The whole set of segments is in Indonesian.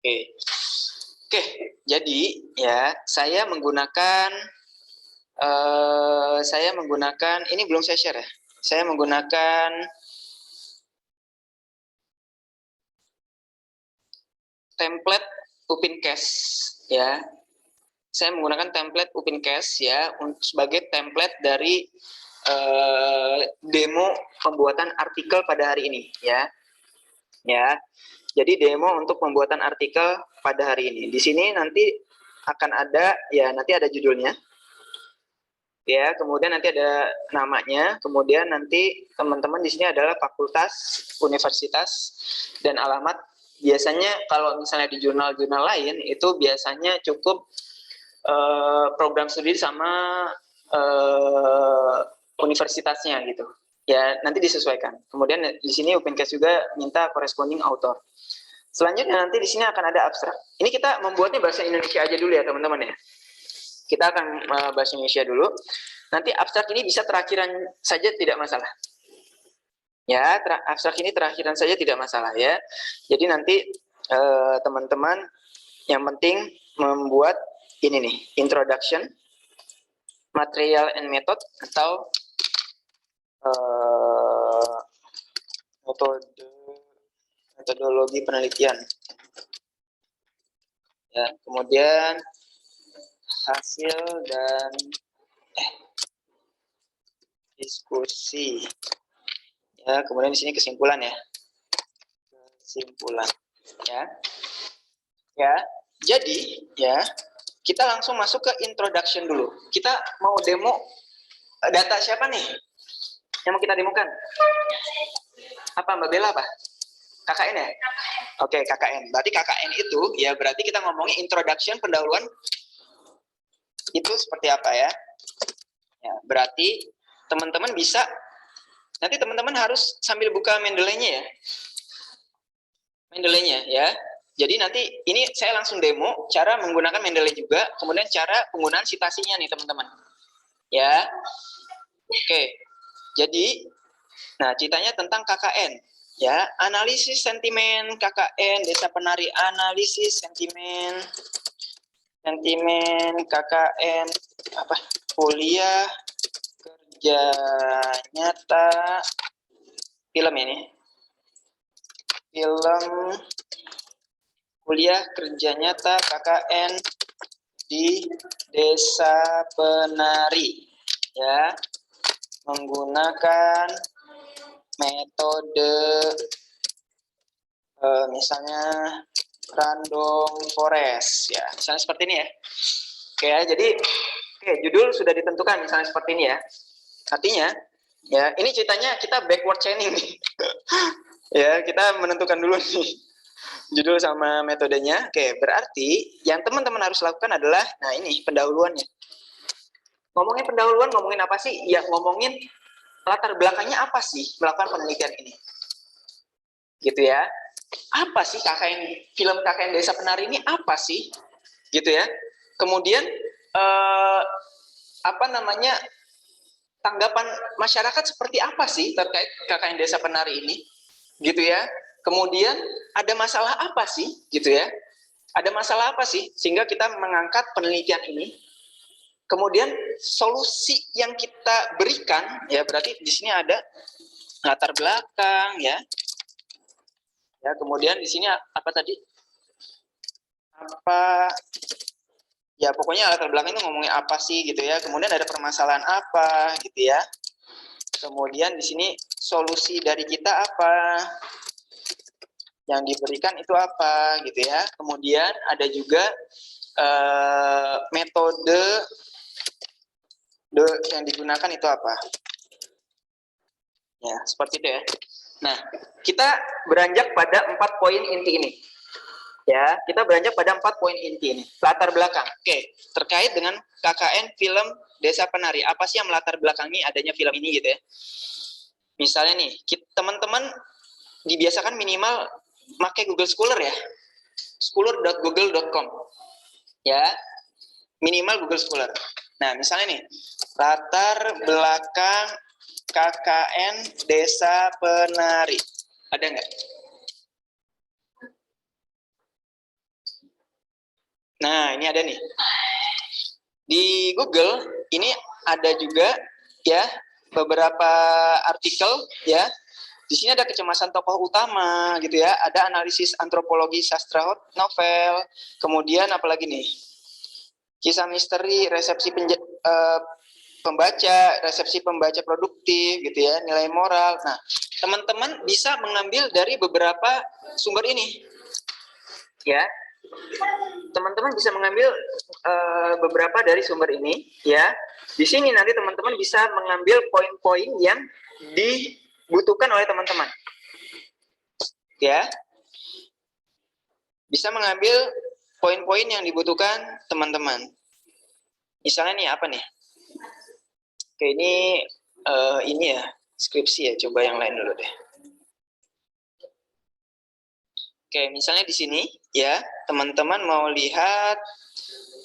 Oke. Oke, jadi ya saya menggunakan ini belum saya share ya. Saya menggunakan template Upincast ya. Saya menggunakan template Upincast ya sebagai template dari demo pembuatan artikel pada hari ini ya. Ya. Jadi demo untuk pembuatan artikel pada hari ini. Di sini nanti akan ada nanti ada judulnya. Ya, kemudian nanti ada namanya, kemudian nanti teman-teman di sini adalah fakultas, universitas, dan alamat. Biasanya kalau misalnya di jurnal-jurnal lain itu biasanya cukup program studi sama universitasnya gitu. Ya, nanti disesuaikan. Kemudian di sini Upincast juga minta corresponding author. Selanjutnya nanti di sini akan ada abstrak. Ini kita membuatnya bahasa Indonesia aja dulu ya teman-teman ya. Kita akan bahasa Indonesia dulu. Nanti abstrak ini bisa terakhiran saja tidak masalah. Ya, abstrak ini terakhiran saja tidak masalah ya. Jadi nanti teman-teman yang penting membuat ini nih, introduction, material and method atau metodologi penelitian. Ya, kemudian hasil dan diskusi. Ya, kemudian di sini kesimpulan ya. Kesimpulan. Ya. Ya. Jadi, ya, kita langsung masuk ke introduction dulu. Kita mau demo data siapa nih? Yang mau kita demokan? Apa Mbak Bella apa? KKN ya? Oke, KKN. Berarti KKN itu ya berarti kita ngomongin introduction, pendahuluan itu seperti apa ya? Ya, berarti teman-teman bisa nanti teman-teman harus sambil buka Mendeley-nya ya. Mendeley-nya ya. Jadi nanti ini saya langsung demo cara menggunakan Mendeley juga, kemudian cara penggunaan citasinya nih teman-teman. Ya. Oke. Jadi nah, ceritanya tentang KKN. Ya, analisis sentimen KKN, Desa Penari, analisis sentimen KKN, apa? Kuliah kerja nyata, film ini. Film kuliah kerja nyata KKN di Desa Penari. Ya, menggunakan metode misalnya random forest ya, misalnya seperti ini ya. Oke ya, jadi judul sudah ditentukan misalnya seperti ini ya. Artinya ya ini ceritanya kita backward chaining nih. Ya, kita menentukan dulu nih judul sama metodenya. Oke, berarti yang teman-teman harus lakukan adalah nah ini pendahuluannya. Ngomongin pendahuluan, ngomongin apa sih? Ya ngomongin latar belakangnya apa sih melakukan penelitian ini, gitu ya. Apa sih film KKN Desa Penari ini apa sih, gitu ya. Kemudian tanggapan masyarakat seperti apa sih terkait KKN Desa Penari ini, gitu ya. Kemudian ada masalah apa sih, gitu ya. Ada masalah apa sih sehingga kita mengangkat penelitian ini. Kemudian solusi yang kita berikan ya berarti di sini ada latar belakang ya. Ya, kemudian di sini apa tadi? Apa ya pokoknya latar belakang itu ngomongin apa sih gitu ya. Kemudian ada permasalahan apa gitu ya. Kemudian di sini solusi dari kita apa? Yang diberikan itu apa gitu ya. Kemudian ada juga metode yang digunakan itu apa? Ya, seperti itu ya. Nah, kita beranjak pada 4 poin inti ini. Ya, kita beranjak pada 4 poin inti ini. Latar belakang. Oke, terkait dengan KKN film Desa Penari. Apa sih yang melatar belakangi adanya film ini gitu ya. Misalnya nih, teman-teman dibiasakan minimal pakai Google Scholar ya. scholar.google.com. Ya, minimal Google Scholar. Nah, misalnya nih, latar belakang KKN Desa Penari. Ada nggak? Nah, ini ada nih. Di Google ini ada juga ya beberapa artikel ya. Di sini ada kecemasan tokoh utama gitu ya, ada analisis antropologi sastra novel, kemudian apalagi nih? Kisah misteri, resepsi pembaca, resepsi pembaca produktif gitu ya, nilai moral. Nah, teman-teman bisa mengambil dari beberapa sumber ini. Ya. Teman-teman bisa mengambil beberapa dari sumber ini ya. Di sini nanti teman-teman bisa mengambil poin-poin yang dibutuhkan oleh teman-teman. Ya. Bisa mengambil poin-poin yang dibutuhkan teman-teman. Misalnya nih apa nih? Oke, ini ya, skripsi ya. Coba yang lain dulu deh. Oke, misalnya di sini ya, teman-teman mau lihat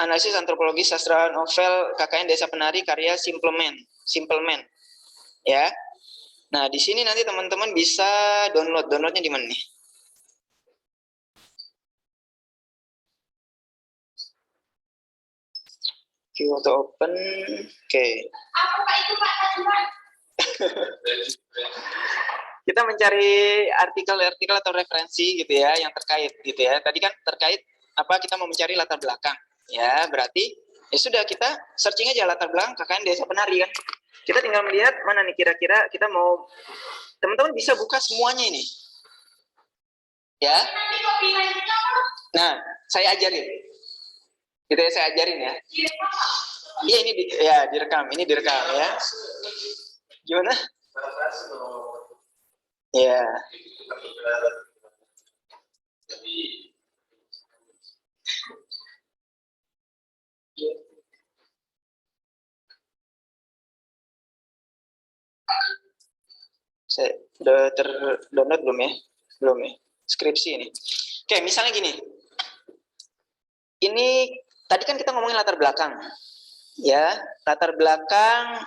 analisis antropologi sastra novel KKN Desa Penari karya Simple Man. Ya. Nah, di sini nanti teman-teman bisa download. Downloadnya di mana nih? Oke, auto open. Oke. Kita mencari artikel-artikel atau referensi gitu ya yang terkait gitu ya. Tadi kan terkait apa, kita mau mencari latar belakang. Ya, berarti ya sudah, kita searching aja latar belakang KKN Desa Penari kan. Kita tinggal melihat mana nih kira-kira kita mau, teman-teman bisa buka semuanya ini. Ya. Nah, saya ajarin. Gitu ya, saya ajarin ya. Iya, ini direkam, ini direkam ya. Gimana? Ya. Saya udah terdownload belum ya? Belum ya. Skripsi ini. Oke, misalnya gini. Ini tadi kan kita ngomongin latar belakang. Ya, latar belakang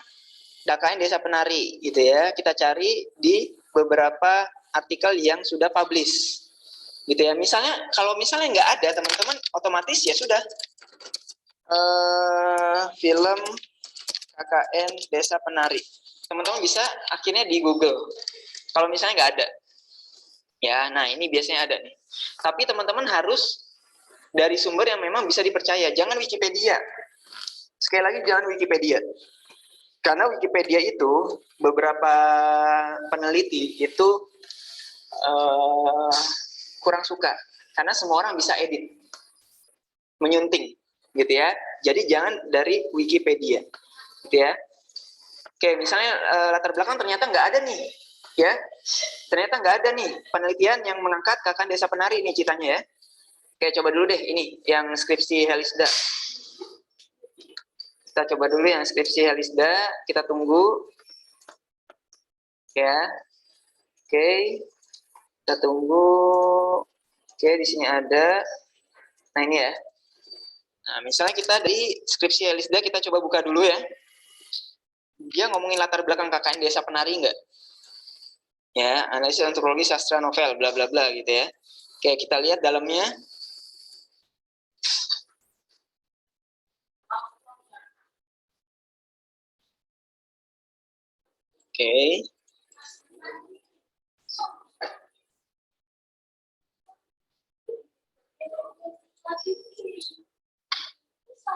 KKN Desa Penari gitu ya. Kita cari di beberapa artikel yang sudah publish. Gitu ya. Misalnya kalau misalnya nggak ada, teman-teman otomatis ya sudah. Film KKN Desa Penari. Teman-teman bisa akhirnya di Google. Kalau misalnya nggak ada. Ya, nah ini biasanya ada nih. Tapi teman-teman harus dari sumber yang memang bisa dipercaya. Jangan Wikipedia. Sekali lagi, jangan Wikipedia. Karena Wikipedia itu, beberapa peneliti itu kurang suka. Karena semua orang bisa edit. Menyunting. Gitu ya. Jadi jangan dari Wikipedia. Gitu ya. Oke, misalnya latar belakang ternyata nggak ada nih. Ya, ternyata nggak ada nih penelitian yang mengangkat KKN Desa Penari ini ceritanya ya. Oke, coba dulu deh ini yang skripsi Helisda. Kita coba dulu yang skripsi Helisda, kita tunggu. Ya. Oke. Kita tunggu. Oke, di sini ada. Nah, ini ya. Nah, misalnya kita dari skripsi Helisda kita coba buka dulu ya. Dia ngomongin latar belakang KKN Desa Penari enggak? Ya, analisis antropologi sastra novel bla bla bla gitu ya. Oke, kita lihat dalamnya. Oke.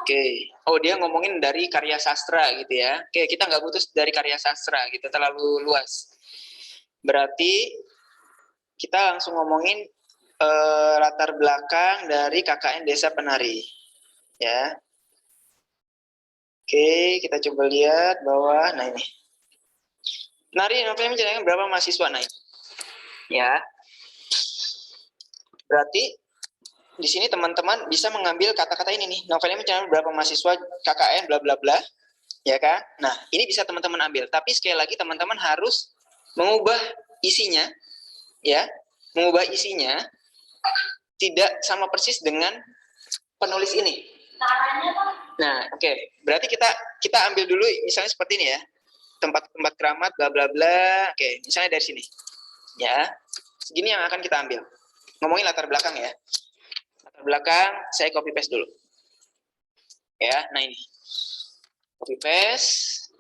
Oke. Oh, dia ngomongin dari karya sastra gitu ya. Oke, kita nggak butuh dari karya sastra gitu, terlalu luas. Berarti kita langsung ngomongin latar belakang dari KKN Desa Penari. Ya. Oke, kita coba lihat bawah. Nah, ini. Penari novelnya menceritakan berapa mahasiswa naik. Ya. Berarti di sini teman-teman bisa mengambil kata-kata ini nih. Novelnya menceritakan berapa mahasiswa KKN bla bla bla. Ya kan? Nah, ini bisa teman-teman ambil. Tapi sekali lagi teman-teman harus mengubah isinya, ya, mengubah isinya tidak sama persis dengan penulis ini. Nah, oke. Berarti kita ambil dulu misalnya seperti ini ya. Tempat-tempat keramat bla bla bla. Oke, misalnya dari sini. Ya. Segini yang akan kita ambil. Ngomongin latar belakang ya. Latar belakang saya copy paste dulu. Ya, nah ini. Copy paste.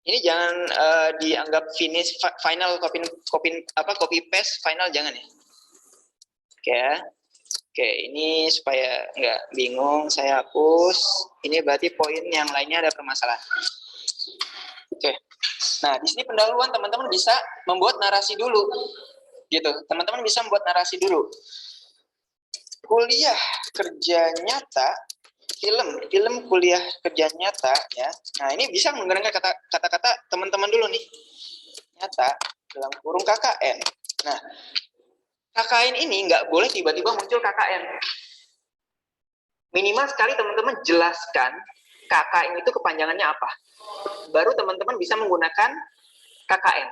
Ini jangan dianggap finish final copy paste final, jangan ya. Oke ya. Oke, ini supaya nggak bingung saya hapus. Ini berarti poin yang lainnya ada permasalahan. Oke. Nah, di sini pendahuluan teman-teman bisa membuat narasi dulu. Gitu. Teman-teman bisa membuat narasi dulu. Kuliah kerja nyata, film kuliah kerja nyata ya. Nah, ini bisa menggunakan kata-kata teman-teman dulu nih. Nyata dalam kurung KKN. Nah, KKN ini nggak boleh tiba-tiba muncul KKN. Minimal sekali teman-teman jelaskan KKN itu kepanjangannya apa. Baru teman-teman bisa menggunakan KKN.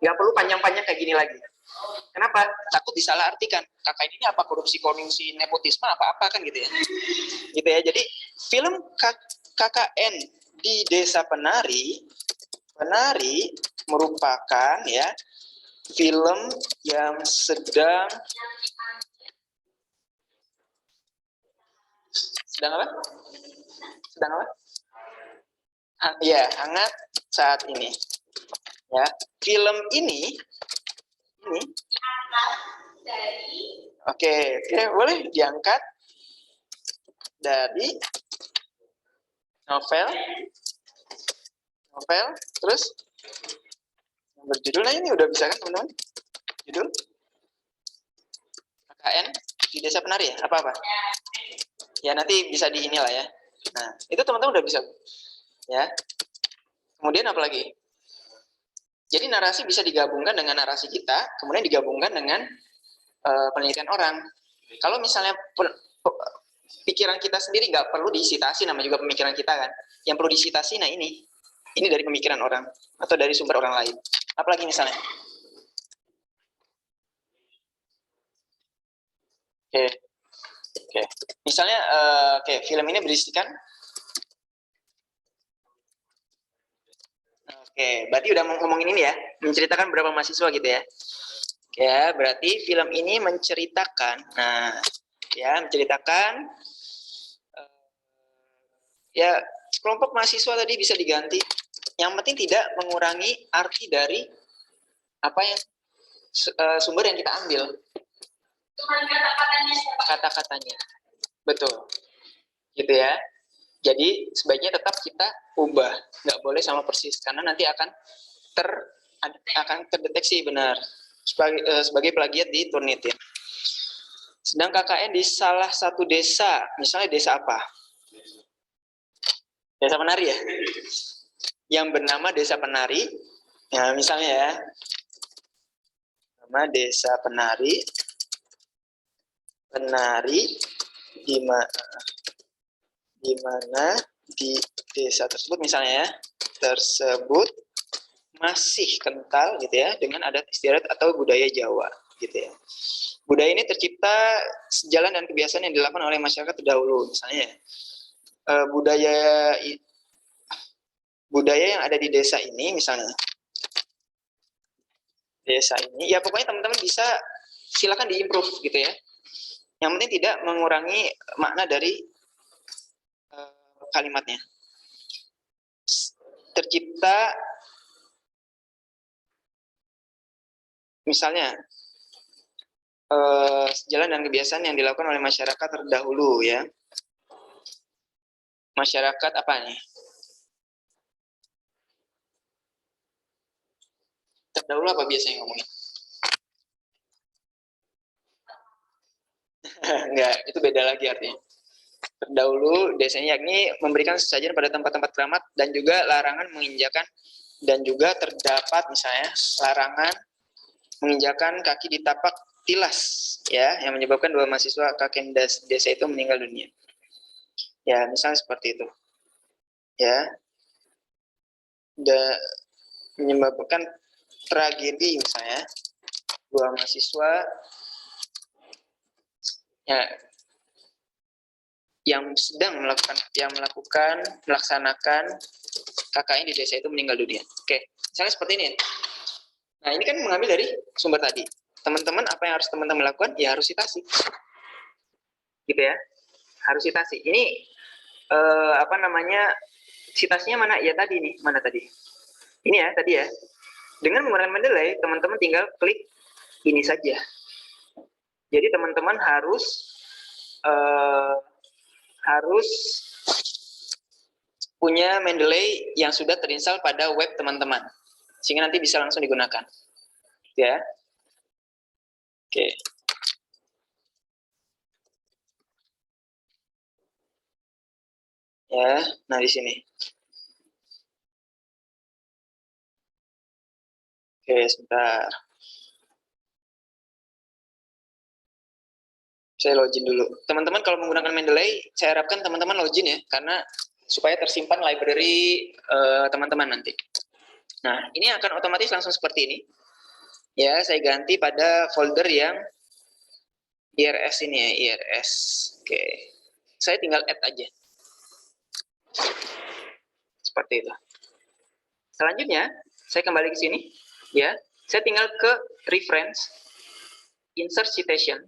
Nggak perlu panjang-panjang kayak gini lagi. Kenapa? Takut disalahartikan. KKN ini apa? Korupsi, nepotisme, apa-apa kan gitu ya. Gitu ya. Jadi film KKN di Desa Penari merupakan ya film yang sedang apa? Sedang apa? Ya, hangat saat ini. Ya, film ini oke, boleh diangkat dari novel, terus berjudul. Nah, ini udah bisa kan teman-teman? Judul KKN di Desa Penari ya? Apa-apa? Ya, nanti bisa di inilah ya. Nah, itu teman-teman udah bisa. Ya. Kemudian apa lagi? Jadi narasi bisa digabungkan dengan narasi kita, kemudian digabungkan dengan penelitian orang. Kalau misalnya pikiran kita sendiri nggak perlu disitasi, nama juga pemikiran kita kan. Yang perlu disitasi, nah ini dari pemikiran orang atau dari sumber orang lain. Apalagi misalnya? Oke. Misalnya, film ini berisikan. Oke, berarti udah ngomongin ini ya, menceritakan berapa mahasiswa gitu ya. Ya, berarti film ini menceritakan, ya kelompok mahasiswa tadi bisa diganti. Yang penting tidak mengurangi arti dari apa yang sumber yang kita ambil. Kata-katanya, betul, gitu ya. Jadi sebaiknya tetap kita ubah, nggak boleh sama persis, karena nanti akan terdeteksi benar sebagai plagiat di Turnitin. Sedang KKN di salah satu desa, misalnya desa apa? Desa Penari ya, yang bernama Desa Penari. Ya, misalnya ya, nama Desa Penari di mana di desa tersebut misalnya ya, tersebut masih kental gitu ya dengan adat istiadat atau budaya Jawa gitu ya. Budaya ini tercipta sejalan dan kebiasaan yang dilakukan oleh masyarakat terdahulu, misalnya budaya yang ada di desa ini, misalnya desa ini, ya pokoknya teman-teman bisa silakan diimprove gitu ya. Yang penting tidak mengurangi makna dari kalimatnya. Tercipta misalnya sejalan dan kebiasaan yang dilakukan oleh masyarakat terdahulu ya. Masyarakat apa nih? Terdahulu apa biasanya ngomongin? Enggak, itu beda lagi artinya. Terdahulu desanya yakni memberikan sesajen pada tempat-tempat keramat dan juga larangan menginjakan, dan juga terdapat misalnya larangan menginjakan kaki di tapak tilas ya, yang menyebabkan 2 mahasiswa KKN desa itu meninggal dunia. Ya, misalnya seperti itu. Ya. Menyebabkan tragedi misalnya 2 mahasiswa ya yang sedang melaksanakan KKN di desa itu meninggal dunia. Oke, misalnya seperti ini. Nah, ini kan mengambil dari sumber tadi. teman-teman apa yang harus teman-teman lakukan? Ya harus citasi. Gitu ya. Harus citasi. Ini apa namanya? Citasinya mana? Ya tadi nih, mana tadi? Ini ya, tadi ya. Dengan menggunakan Mendeley, teman-teman tinggal klik ini saja. Jadi teman-teman harus punya Mendeley yang sudah terinstall pada web teman-teman, sehingga nanti bisa langsung digunakan. Ya. Oke. Ya, nah di sini. Oke, sebentar. Saya login dulu. Teman-teman kalau menggunakan Mendeley, saya harapkan teman-teman login ya, karena supaya tersimpan library teman-teman nanti. Nah, ini akan otomatis langsung seperti ini. Ya, saya ganti pada folder yang IRS ini ya, IRS. Oke. Saya tinggal add aja. Seperti itu. Selanjutnya, saya kembali ke sini. Ya, saya tinggal ke reference, insert citation,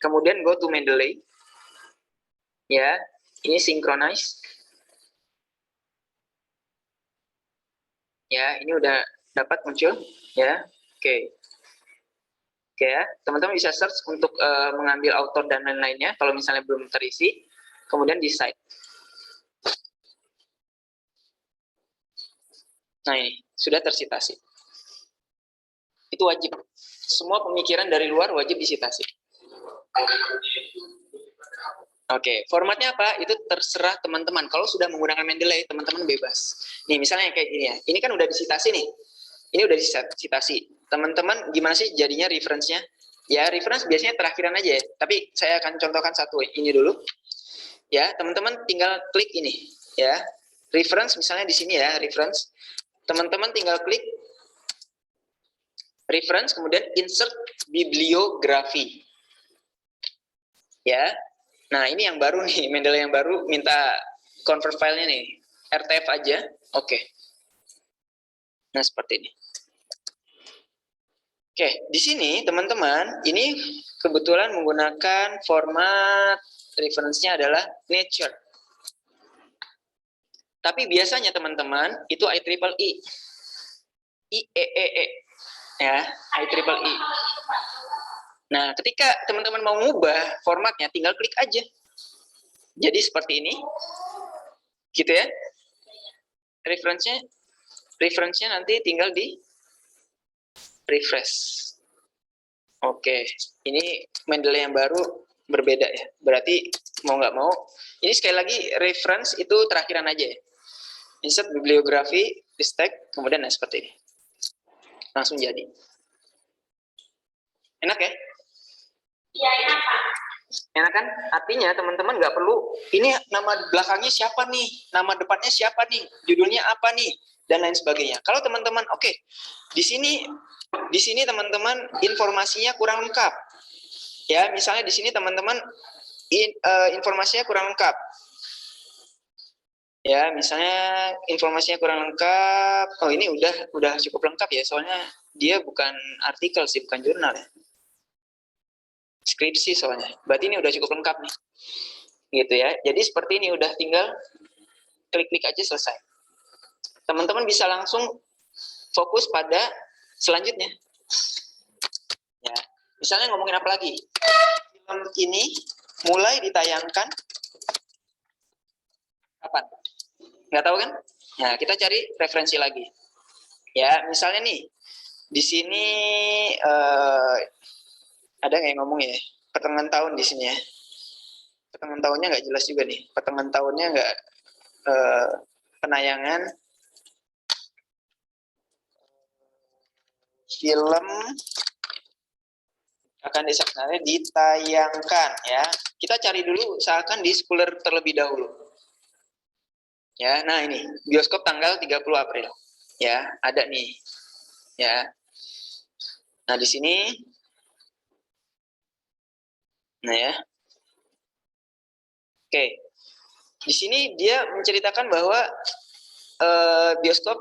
kemudian go to Mendeley. Ya, ini synchronize. Ya, ini udah dapat muncul. Ya, oke. Oke ya, teman-teman bisa search untuk mengambil author dan lain-lainnya kalau misalnya belum terisi. Kemudian di site. Nah ini, sudah tersitasi. Itu wajib. Semua pemikiran dari luar wajib disitasi. Oke, formatnya apa? Itu terserah teman-teman. Kalau sudah menggunakan Mendeley, teman-teman bebas. Nih, misalnya kayak gini ya. Ini kan udah disitasi nih. Ini udah disitasi. Teman-teman gimana sih jadinya reference-nya? Ya, reference biasanya terakhiran aja ya. Tapi saya akan contohkan satu ini dulu. Ya, teman-teman tinggal klik ini. Ya, reference misalnya di sini ya, reference. Teman-teman tinggal klik reference, kemudian insert bibliografi. Ya, nah ini yang baru nih, Mendeley yang baru minta convert filenya nih, RTF aja, oke. Nah seperti ini. Oke, di sini teman-teman, ini kebetulan menggunakan format reference-nya adalah Nature. Tapi biasanya teman-teman itu IEEE, IEEE, ya, IEEE. Nah, ketika teman-teman mau ngubah formatnya, tinggal klik aja. Jadi seperti ini, gitu ya. Reference-nya nanti tinggal di refresh. Oke, ini Mendeley yang baru berbeda ya. Berarti mau nggak mau, ini sekali lagi reference itu terakhiran aja ya. Insert bibliografi, listek, kemudian nah seperti ini. Langsung jadi. Enak ya? Iya, enak Pak. Enak kan? Artinya teman-teman nggak perlu, ini nama belakangnya siapa nih? Nama depannya siapa nih? Judulnya apa nih? Dan lain sebagainya. Kalau teman-teman, oke, di sini teman-teman informasinya kurang lengkap. Ya, misalnya di sini teman-teman informasinya kurang lengkap. Ya, misalnya informasinya kurang lengkap. Oh, ini udah cukup lengkap ya, soalnya dia bukan artikel sih, bukan jurnal ya. Skripsi soalnya. Berarti ini udah cukup lengkap nih. Gitu ya. Jadi seperti ini udah tinggal klik-klik aja selesai. Teman-teman bisa langsung fokus pada selanjutnya. Ya. Misalnya ngomongin apa lagi? Film ini mulai ditayangkan kapan? Nggak tahu kan? Nah, kita cari referensi lagi. Ya, misalnya nih, di sini ada nggak yang ngomong ya? Pertengahan tahun di sini ya. Pertengahan tahunnya nggak jelas juga nih. Pertengahan tahunnya nggak penayangan film akan ditayangkan ya. Kita cari dulu usahakan di Schooler terlebih dahulu. Ya, nah ini bioskop tanggal 30 April. Ya, ada nih. Ya. Nah, di sini nah ya. Oke. Di sini dia menceritakan bahwa bioskop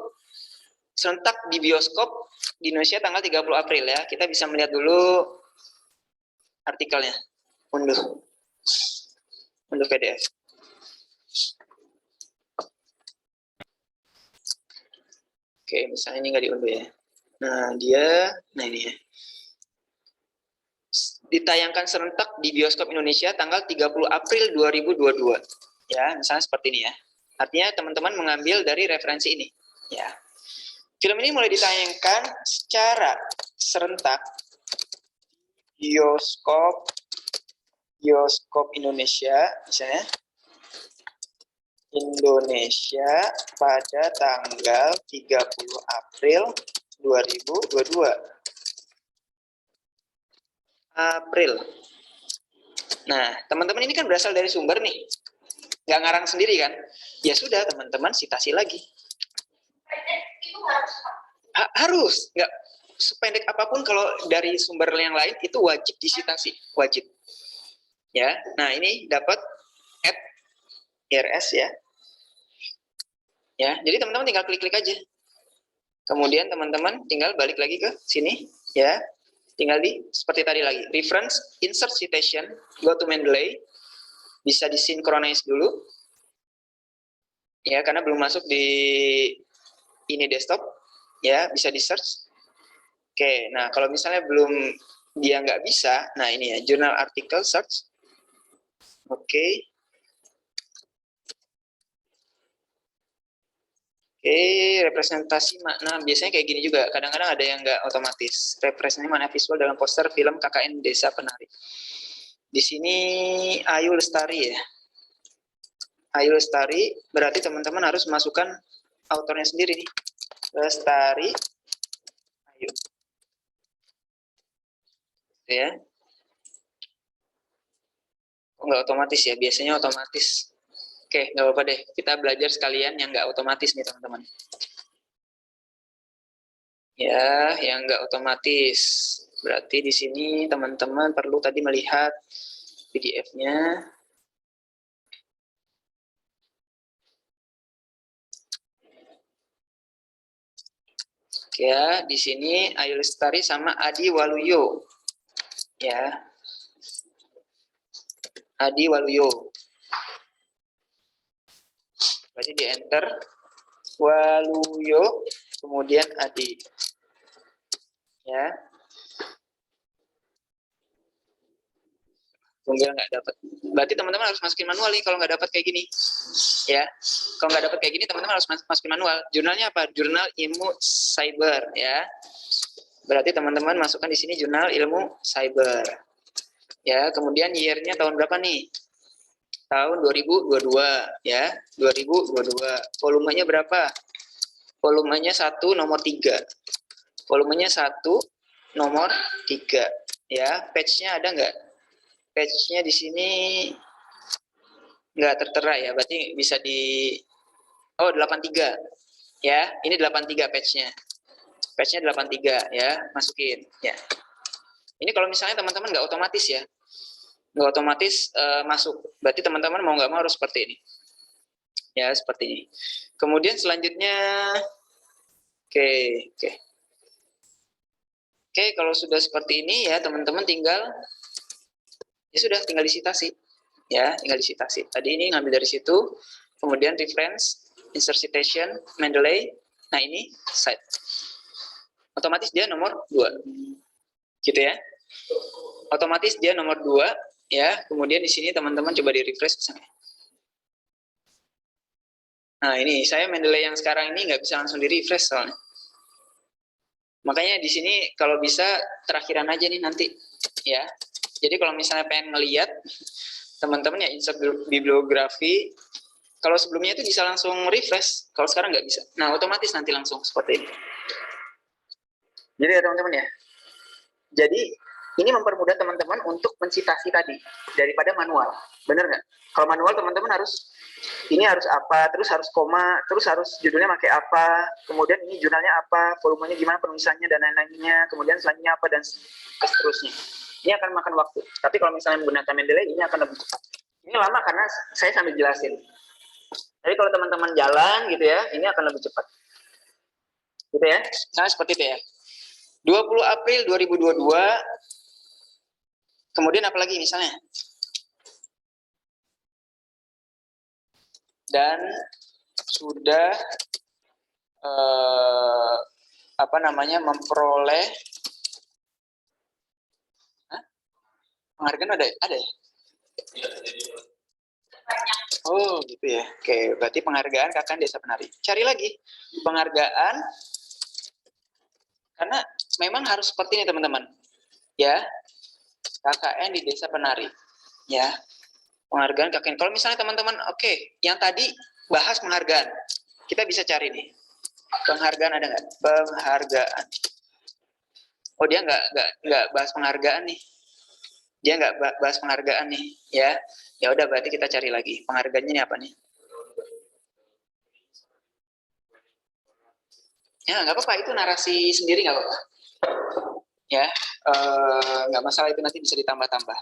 serentak di bioskop di Indonesia tanggal 30 April ya. Kita bisa melihat dulu artikelnya. Unduh PDF. Oke, misalnya ini nggak diunduh ya. Nah ini ya. Ditayangkan serentak di bioskop Indonesia tanggal 30 April 2022. Ya, misalnya seperti ini ya. Artinya teman-teman mengambil dari referensi ini. Ya. Film ini mulai ditayangkan secara serentak bioskop Indonesia, misalnya pada tanggal 30 April 2022. April. Nah, teman-teman ini kan berasal dari sumber nih. Nggak ngarang sendiri kan? Ya sudah, teman-teman sitasi lagi. Harus. Nggak sependek apapun kalau dari sumber yang lain itu wajib disitasi. Wajib. Ya, nah ini dapat @irs ya. Ya, jadi teman-teman tinggal klik-klik aja. Kemudian teman-teman tinggal balik lagi ke sini ya. Tinggal di seperti tadi lagi, reference, insert citation, go to Mendeley, bisa disinkronize dulu, ya karena belum masuk di ini desktop, ya bisa di search. Oke, nah kalau misalnya dia nggak bisa, nah ini ya, journal article search. Oke. Representasi makna biasanya kayak gini juga. Kadang-kadang ada yang nggak otomatis. Representasi makna visual dalam poster film KKN Desa Penari. Di sini Ayu Lestari ya. Ayu Lestari berarti teman-teman harus masukkan autornya sendiri nih. Lestari Ayu. Ya. Nggak otomatis ya. Biasanya otomatis. Oke, nggak apa-apa deh. Kita belajar sekalian yang nggak otomatis nih teman-teman. Ya, yang nggak otomatis. Berarti di sini teman-teman perlu tadi melihat PDF-nya. Ya, di sini Ayu Lestari sama Adi Waluyo. Ya. Adi Waluyo. Berarti di enter Waluyo kemudian Adi. Ya. Tunggu nggak dapat. Berarti teman-teman harus masukin manual nih kalau nggak dapat kayak gini. Ya. Kalau nggak dapat kayak gini teman-teman harus masukin manual. Jurnalnya apa? Jurnal Ilmu Cyber ya. Berarti teman-teman masukkan di sini Jurnal Ilmu Cyber. Ya, kemudian year-nya tahun berapa nih? Tahun 2022 ya. 2022. Volumenya berapa? Volumenya 1 nomor 3. Volumenya 1 nomor 3 ya. Page-nya ada nggak? Page-nya di sini nggak tertera ya, berarti bisa di 83 ya, ini 83 page-nya. Page-nya 83 ya, masukin ya. Ini kalau misalnya teman-teman nggak otomatis ya, nggak otomatis masuk, berarti teman-teman mau nggak mau harus seperti ini ya, seperti ini. Kemudian selanjutnya oke, kalau sudah seperti ini ya teman-teman tinggal disitasi ya, tinggal disitasi. Tadi ini ngambil dari situ, kemudian reference, insert citation, Mendeley. Nah ini site. Otomatis dia nomor 2. Gitu ya. Otomatis dia nomor 2 ya. Kemudian di sini teman-teman coba di-refresh misalnya. Nah, ini saya Mendeley yang sekarang ini nggak bisa langsung di-refresh soalnya. Makanya di sini kalau bisa terakhiran aja nih nanti ya. Jadi kalau misalnya pengen ngelihat teman-teman ya insert bibliografi. Kalau sebelumnya itu bisa langsung refresh, kalau sekarang nggak bisa. Nah, otomatis nanti langsung seperti ini. Jadi ya teman-teman ya. Jadi ini mempermudah teman-teman untuk mencitasi tadi daripada manual. Bener nggak? Kalau manual teman-teman harus ini harus apa, terus harus koma, terus harus judulnya pakai apa, kemudian ini jurnalnya apa, volumenya gimana, penulisannya dan lain-lainnya, kemudian selanjutnya apa dan seterusnya. Ini akan makan waktu. Tapi kalau misalnya menggunakan Mendeley, ini akan lebih cepat. Ini lama karena saya sambil jelasin. Tapi kalau teman-teman jalan gitu ya, ini akan lebih cepat. Gitu ya. Misalnya seperti itu ya. 20 April 2022. Kemudian apa lagi misalnya? Dan sudah memperoleh penghargaan ada ya? Oh gitu ya. Oke, berarti penghargaan KKN Desa Penari. Cari lagi penghargaan, karena memang harus seperti ini teman-teman. Ya, KKN di Desa Penari. Ya, penghargaan KKN. Kalau misalnya teman-teman, oke, yang tadi bahas penghargaan, kita bisa cari nih. Penghargaan ada nggak? Penghargaan. Oh dia nggak bahas penghargaan nih. Dia nggak bahas penghargaan nih, ya. Ya udah berarti kita cari lagi penghargaannya ini apa nih? Ya nggak apa-apa, itu narasi sendiri nggak apa-apa. Ya nggak masalah, itu nanti bisa ditambah-tambah.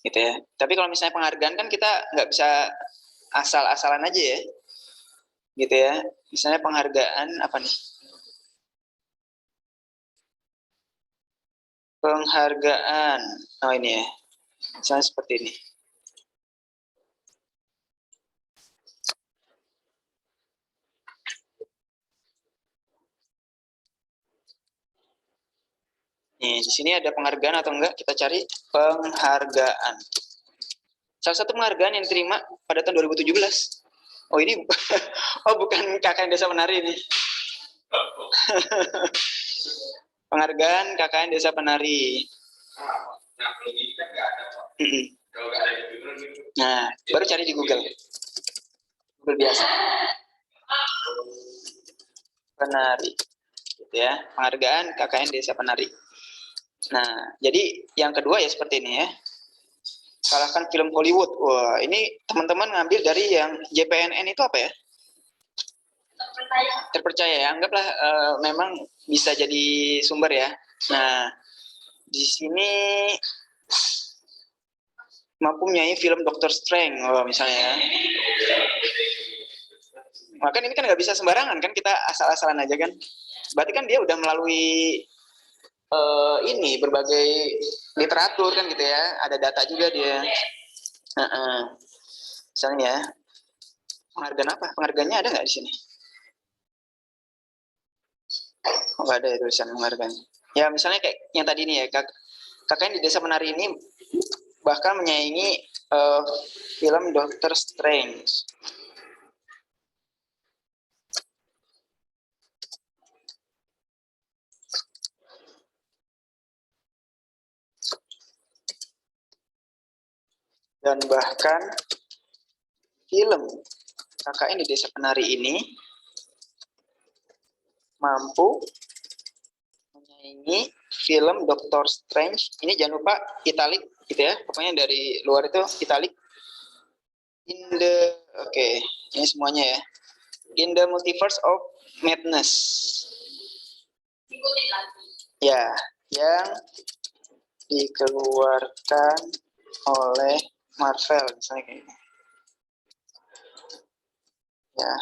Gitu ya. Tapi kalau misalnya penghargaan kan kita nggak bisa asal-asalan aja ya. Gitu ya. Misalnya penghargaan apa nih? Penghargaan. Oh ini ya. Misalnya seperti ini. Nih, di sini ada penghargaan atau enggak? Kita cari penghargaan. Salah satu penghargaan yang diterima pada tahun 2017. Oh ini, oh bukan KKN Desa Penari ini. Penghargaan KKN Desa Penari. Nah, baru cari di Google. Google biasa. Penari. Gitu ya. Penghargaan KKN Desa Penari. Nah, jadi yang kedua ya seperti ini ya. Kalahkan film Hollywood. Wah, ini teman-teman ngambil dari yang JPNN itu apa ya? Terpercaya ya. Anggaplah memang bisa jadi sumber ya. Nah, di sini mampu menyanyi film Doctor Strange, misalnya. Maka ini kan nggak bisa sembarangan kan, kita asal-asalan aja kan. Berarti kan dia udah melalui ini berbagai literatur kan gitu ya, ada data juga dia. Misalnya penghargaan apa? Penghargaannya ada nggak di sini? Oh, nggak ada ya tulisan penghargaan. Ya misalnya kayak yang tadi nih ya, KKN di Desa Penari ini bahkan menyaingi film Doctor Strange. Dan bahkan film KKN di Desa Penari ini mampu menyaingi film Doctor Strange. Ini jangan lupa italic gitu ya, pokoknya dari luar itu italic. Oke, ini semuanya ya. In the Multiverse of Madness. Ya, yang dikeluarkan oleh Marvel misalnya kayak ini. Ya.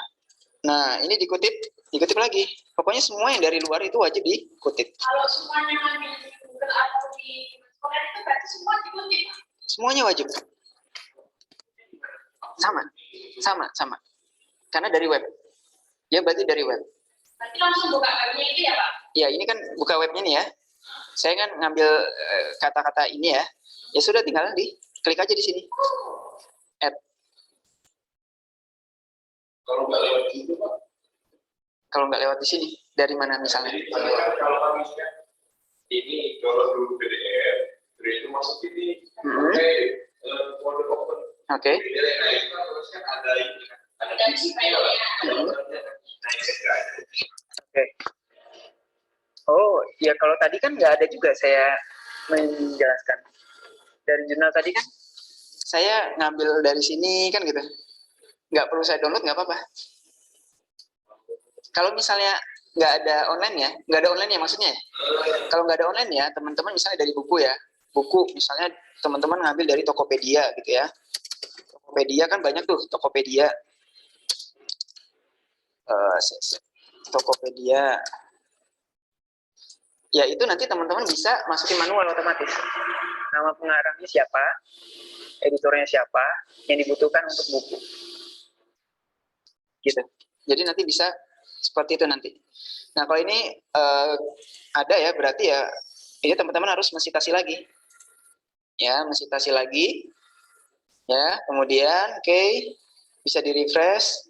Nah, ini dikutip lagi. Pokoknya semua yang dari luar itu wajib dikutip. Kalau semuanya di Google atau di sekolah itu berarti semua dikutip. Semuanya wajib. Sama. Karena dari web. Ya berarti dari web. Berarti langsung buka webnya itu ya Pak? Ya, ini kan buka webnya nih ya. Saya kan ngambil kata-kata ini ya. Ya sudah, tinggal klik aja di sini. Add. Kalau nggak lewat itu Pak? Kalau nggak lewat di sini, dari mana misalnya? Kalau misalnya ini kalau dulu PDF, itu masuk ini, folder open. Oke. Nah itu kan terusnya ada ini, ada Oke. Oh, ya kalau tadi kan nggak ada juga saya menjelaskan. Dari jurnal tadi kan saya ngambil dari sini kan gitu. Nggak perlu saya download, nggak apa-apa. Kalau misalnya nggak ada online ya, maksudnya. Kalau nggak ada online ya, teman-teman misalnya dari buku ya, buku misalnya teman-teman ngambil dari Tokopedia gitu ya. Tokopedia kan banyak tuh, Tokopedia. Tokopedia. Ya itu nanti teman-teman bisa masukin manual otomatis. Nama pengarangnya siapa, editornya siapa, yang dibutuhkan untuk buku. Gitu. Jadi nanti bisa seperti itu nanti. Nah kalau ini ada ya, berarti ya ini teman-teman harus mensitasi lagi. Ya, mensitasi lagi. Ya, kemudian oke, bisa di-refresh.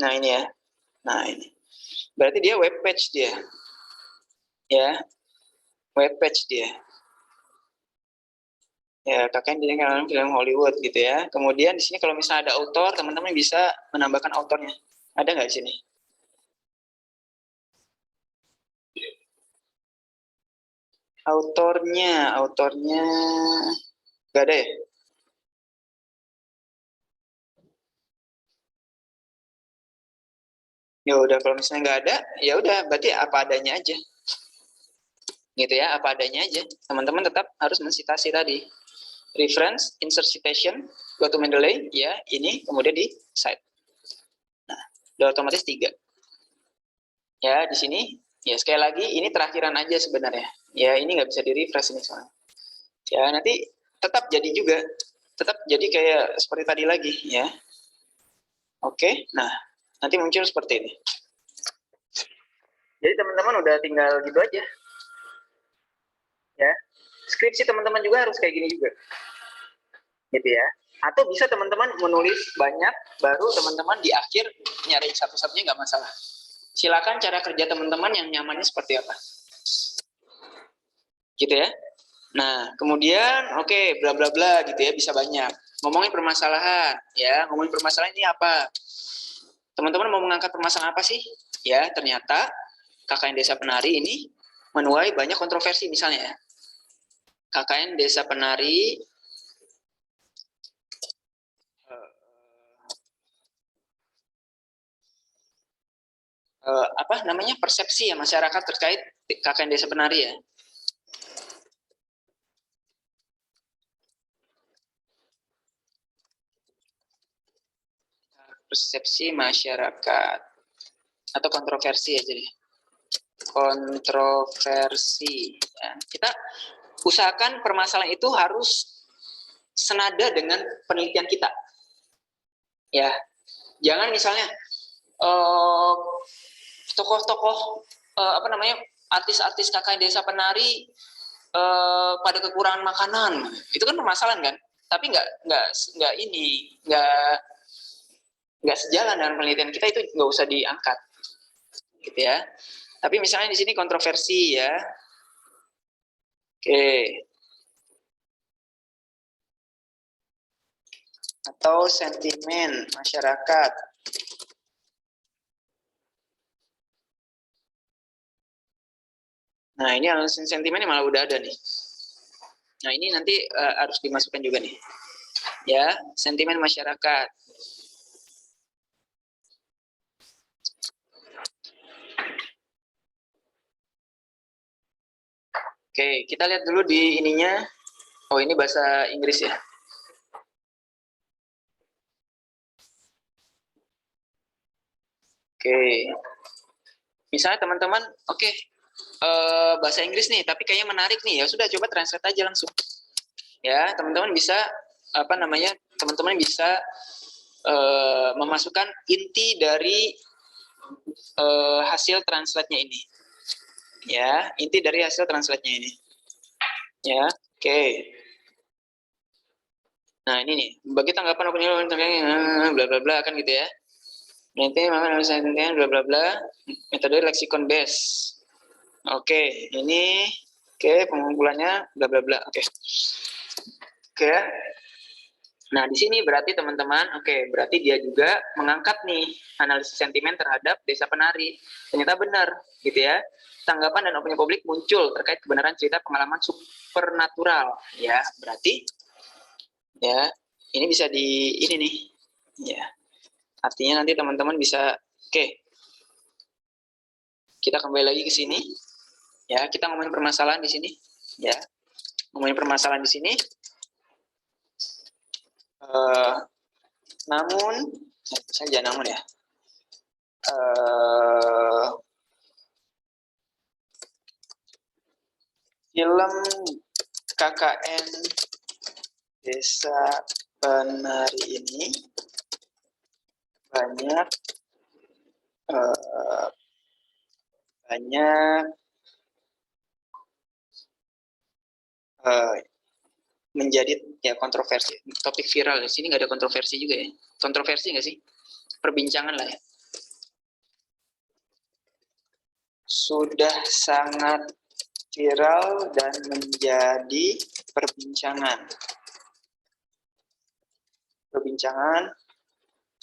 Nah ini ya. Nah ini. Berarti dia web page dia. Ya. Web page dia. Ya, kakak dia kan film Hollywood gitu ya. Kemudian di sini kalau misalnya ada author, teman-teman bisa menambahkan autornya. Ada nggak di sini? Autornya nggak ada ya? Ya udah, kalau misalnya nggak ada, ya udah berarti apa adanya aja. Gitu ya, apa adanya aja. Teman-teman tetap harus mensitasi tadi. Reference, insert citation, go to Mendeley, ya ini, kemudian di cite. Nah, udah otomatis 3. Ya, di sini, ya sekali lagi, ini terakhiran aja sebenarnya. Ya, ini nggak bisa di-refresh ini soalnya. Ya, nanti tetap jadi juga. Tetap jadi kayak seperti tadi lagi, ya. Oke, nah, nanti muncul seperti ini. Jadi teman-teman udah tinggal gitu aja. Ya, skripsi teman-teman juga harus kayak gini juga. Gitu ya. Atau bisa teman-teman menulis banyak, baru teman-teman di akhir nyari satu-satunya nggak masalah. Silakan cara kerja teman-teman yang nyamannya seperti apa. Gitu ya. Nah, kemudian oke, bla bla bla gitu ya, bisa banyak. Ngomongin permasalahan, ya, ngomongin permasalahan ini apa? Teman-teman mau mengangkat permasalahan apa sih? Ya, ternyata KKN Desa Penari ini menuai banyak kontroversi misalnya ya. KKN Desa Penari apa namanya, persepsi ya masyarakat terkait KKN Desa Penari ya. Persepsi masyarakat atau kontroversi ya, jadi kontroversi ya. Kita usahakan permasalahan itu harus senada dengan penelitian kita ya. Jangan misalnya tokoh-tokoh apa namanya, artis-artis KKN Desa Penari pada kekurangan makanan, itu kan permasalahan kan, tapi nggak ini nggak sejalan dengan penelitian kita, itu nggak usah diangkat gitu ya. Tapi misalnya di sini kontroversi ya, oke, atau sentimen masyarakat. Nah ini analisis sentimennya malah udah ada nih. Nah ini nanti harus dimasukkan juga nih ya, sentimen masyarakat. Oke, kita lihat dulu di ininya. Oh, ini bahasa Inggris ya. Oke. Misalnya teman-teman, oke, bahasa Inggris nih, tapi kayaknya menarik nih. Ya sudah, coba translate aja langsung. Ya, teman-teman bisa apa namanya? Teman-teman bisa memasukkan inti dari hasil translate-nya ini. Ya, inti dari hasil translate-nya ini. Ya, oke. Nah, ini nih, bagi tanggapan opini bla bla bla kan gitu ya. Nanti maka bla bla bla, metode lexicon base. Oke, ini pengumpulannya bla bla bla. Oke. Nah, di sini berarti teman-teman, berarti dia juga mengangkat nih analisis sentimen terhadap Desa Penari. Ternyata benar, gitu ya. Tanggapan dan opini publik muncul terkait kebenaran cerita pengalaman supernatural. Ya, berarti ya ini bisa di ini nih. Ya. Artinya nanti teman-teman bisa kita kembali lagi ke sini. Ya, kita ngomongin permasalahan di sini. Ya. Ngomongin permasalahan di sini. Namun, saya jangan namun ya. Film KKN Desa Penari ini banyak menjadi ya kontroversi, topik viral. Di sini nggak ada kontroversi juga ya. Kontroversi nggak sih? Perbincangan lah ya. Sudah sangat viral dan menjadi perbincangan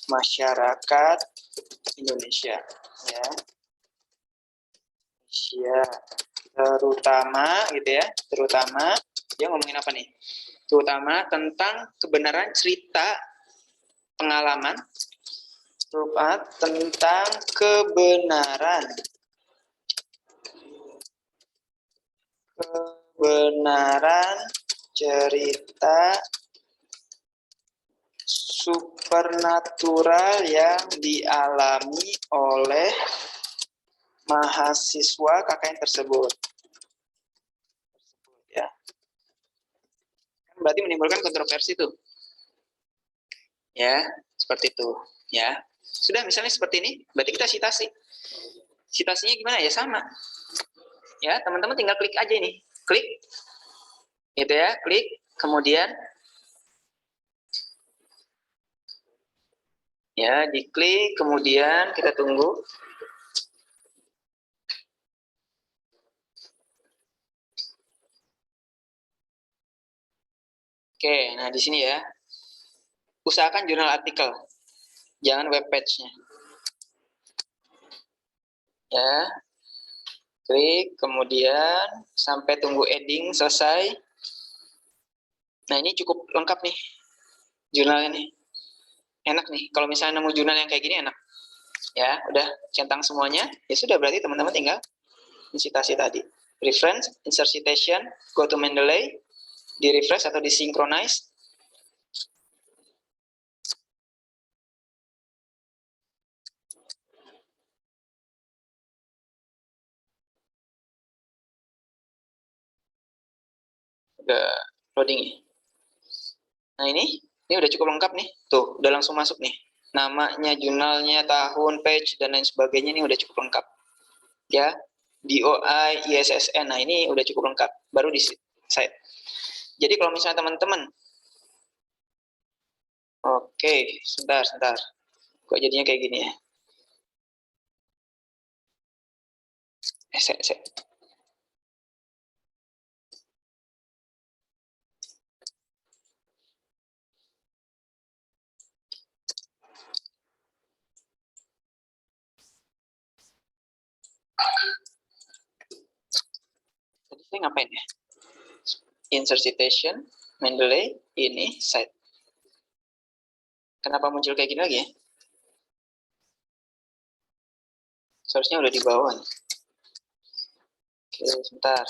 masyarakat Indonesia ya. Terutama gitu ya, terutama dia ngomongin apa nih? Terutama tentang kebenaran cerita pengalaman, tentang kebenaran cerita supernatural yang dialami oleh mahasiswa KKN tersebut. Ya. Berarti menimbulkan kontroversi tuh. Ya, seperti itu. Ya. Sudah misalnya seperti ini, berarti kita citasi. Citasinya gimana ya? Sama. Ya, teman-teman tinggal klik aja ini. Klik. Gitu ya, klik. Kemudian ya, diklik, kemudian kita tunggu. Oke, nah di sini ya. Usahakan jurnal artikel, jangan web page-nya. Ya. Klik, kemudian sampai tunggu adding selesai. Nah, ini cukup lengkap nih jurnalnya nih. Enak nih, kalau misalnya nemu jurnal yang kayak gini enak. Ya, udah centang semuanya. Ya sudah, berarti teman-teman tinggal citasi tadi. Reference, insert citation, go to Mendeley, di refresh atau di synchronize. Udah loading ya. Nah, ini udah cukup lengkap nih. Tuh, udah langsung masuk nih. Namanya, jurnalnya, tahun, page, dan lain sebagainya ini udah cukup lengkap. Ya, DOI, ISSN. Nah, ini udah cukup lengkap. Baru di site. Jadi kalau misalnya teman-teman, oke, sebentar. Kok jadinya kayak gini ya? Saya. Tadi saya ngapain ya? Insert citation, Mendeley, ini, site. Kenapa muncul kayak gini lagi ya? Seharusnya udah di bawah. Oke, sebentar.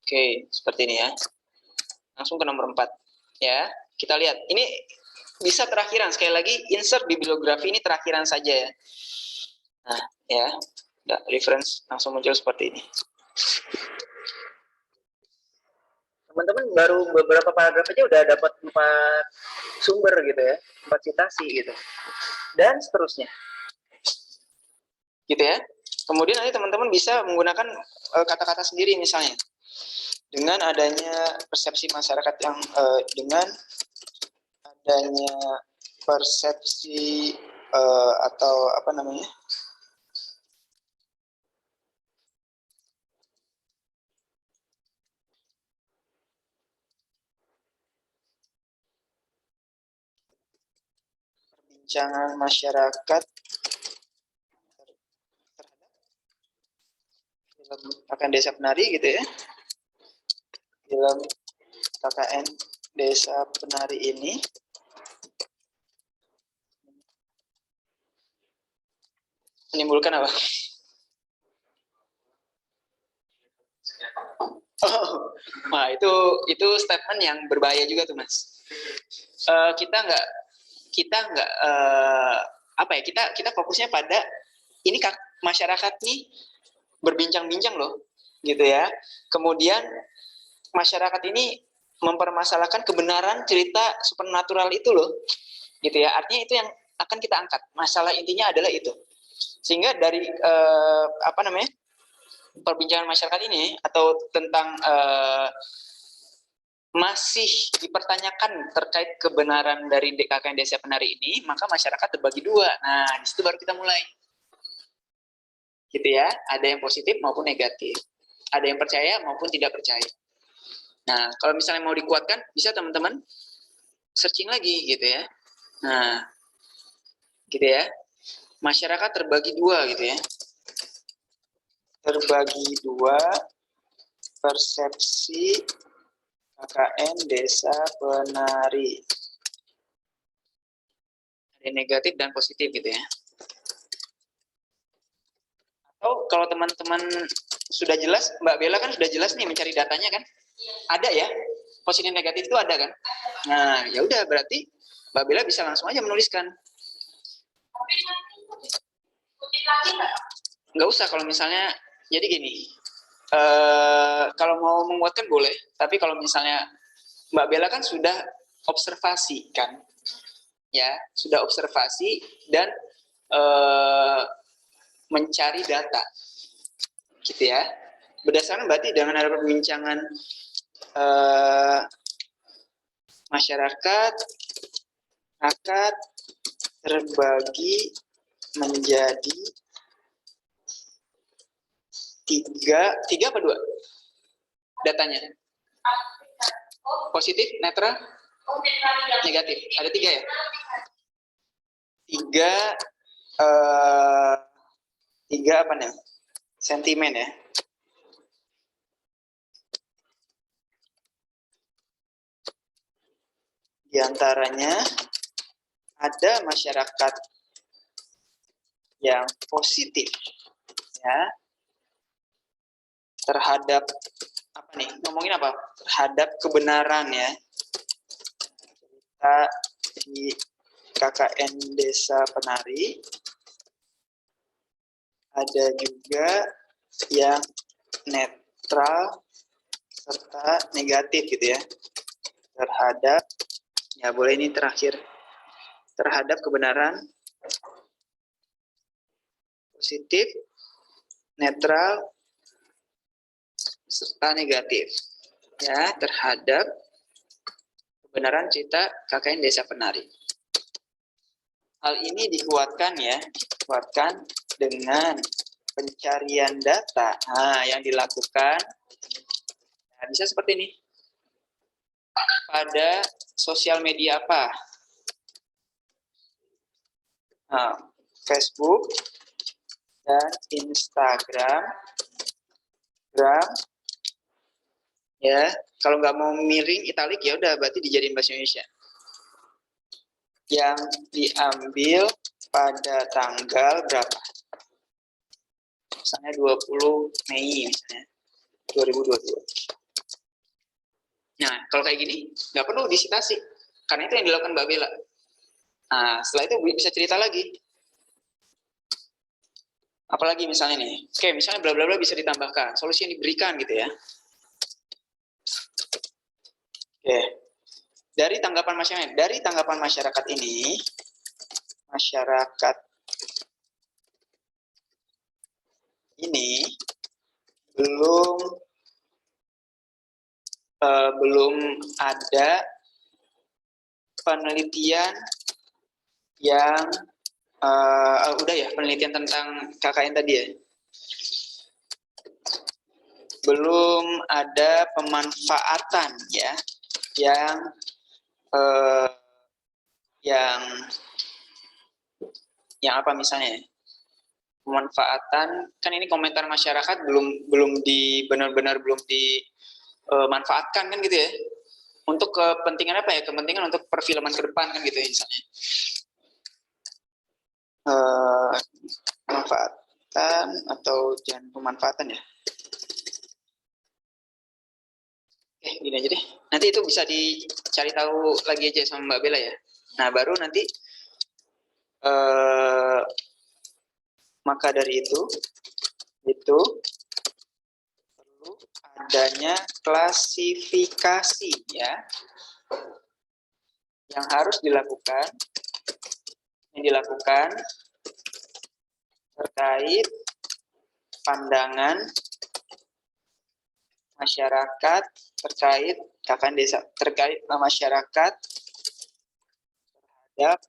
Oke, seperti ini ya. Langsung ke nomor 4. Ya, kita lihat. Ini bisa terakhiran. Sekali lagi, insert bibliografi ini terakhiran saja ya. Nah, ya. Udah, reference langsung muncul seperti ini. Teman-teman baru beberapa paragraf aja udah dapat 4 sumber gitu ya, 4 citasi gitu. Dan seterusnya. Gitu ya. Kemudian nanti teman-teman bisa menggunakan kata-kata sendiri misalnya. Dengan adanya persepsi masyarakat yang dengan adanya persepsi atau apa namanya? Perbincangan masyarakat film KKN Desa Penari gitu ya. Film KKN Desa Penari ini menimbulkan apa? Oh, wah itu statement yang berbahaya juga tuh Mas. Kita nggak apa ya, kita fokusnya pada ini masyarakat nih berbincang-bincang loh, gitu ya. Kemudian masyarakat ini mempermasalahkan kebenaran cerita supernatural itu loh, gitu ya. Artinya itu yang akan kita angkat. Masalah intinya adalah itu. Sehingga dari apa namanya, perbincangan masyarakat ini atau tentang masih dipertanyakan terkait kebenaran dari KKN Desa Penari ini, maka masyarakat terbagi dua. Nah, di situ baru kita mulai. Gitu ya, ada yang positif maupun negatif. Ada yang percaya maupun tidak percaya. Nah, kalau misalnya mau dikuatkan, bisa teman-teman searching lagi gitu ya. Nah, gitu ya. Masyarakat terbagi dua gitu ya. Terbagi dua persepsi KKN Desa Penari. Ada negatif dan positif gitu ya. Atau kalau teman-teman sudah jelas, Mbak Bella kan sudah jelas nih mencari datanya kan? Ada ya? Positif negatif itu ada kan? Nah, ya udah berarti Mbak Bella bisa langsung aja menuliskan. Nggak usah kalau misalnya, jadi gini, kalau mau menguatkan boleh, tapi kalau misalnya Mbak Bella kan sudah observasi kan, ya sudah observasi dan mencari data, gitu ya. Berdasarkan berarti dengan ada perbincangan masyarakat akan terbagi menjadi tiga apa dua datanya? Positif, netral, negatif. Ada tiga ya? Tiga apa nih? Sentimen ya. Di antaranya ada masyarakat yang positif ya terhadap apa nih, ngomongin apa, terhadap kebenaran ya kita di KKN Desa Penari. Ada juga yang netral serta negatif gitu ya terhadap, ya boleh ini terakhir, terhadap kebenaran, positif, netral serta negatif ya terhadap kebenaran cerita KKN Desa Penari. Hal ini dikuatkan ya, dikuatkan dengan pencarian data yang dilakukan. Nah, bisa seperti ini. Pada sosial media apa? Nah, Facebook dan Instagram. Ya, kalau nggak mau miring italik ya udah berarti dijadiin bahasa Indonesia. Yang diambil pada tanggal berapa? Misalnya 20 Mei misalnya 2022. Nah, kalau kayak gini nggak perlu disitasi karena itu yang dilakukan Mbak Bella. Nah, setelah itu bisa cerita lagi. Apalagi misalnya nih, oke misalnya bla bla bla bisa ditambahkan, solusi yang diberikan gitu ya. Oke, dari tanggapan masyarakat ini, masyarakat ini belum ada penelitian yang udah ya penelitian tentang KKN tadi ya. Belum ada pemanfaatan ya yang apa misalnya? Pemanfaatan kan ini komentar masyarakat belum benar-benar belum dimanfaatkan kan gitu ya. Untuk kepentingan apa ya? Kepentingan untuk perfilman ke depan kan gitu ya misalnya. Pemanfaatan atau jangan pemanfaatan ya. Gini aja deh. Nanti itu bisa dicari tahu lagi aja sama Mbak Bella ya. Nah, baru nanti maka dari itu perlu adanya klasifikasi ya yang harus dilakukan terkait pandangan masyarakat terkait KKN desa, terkait masyarakat terhadap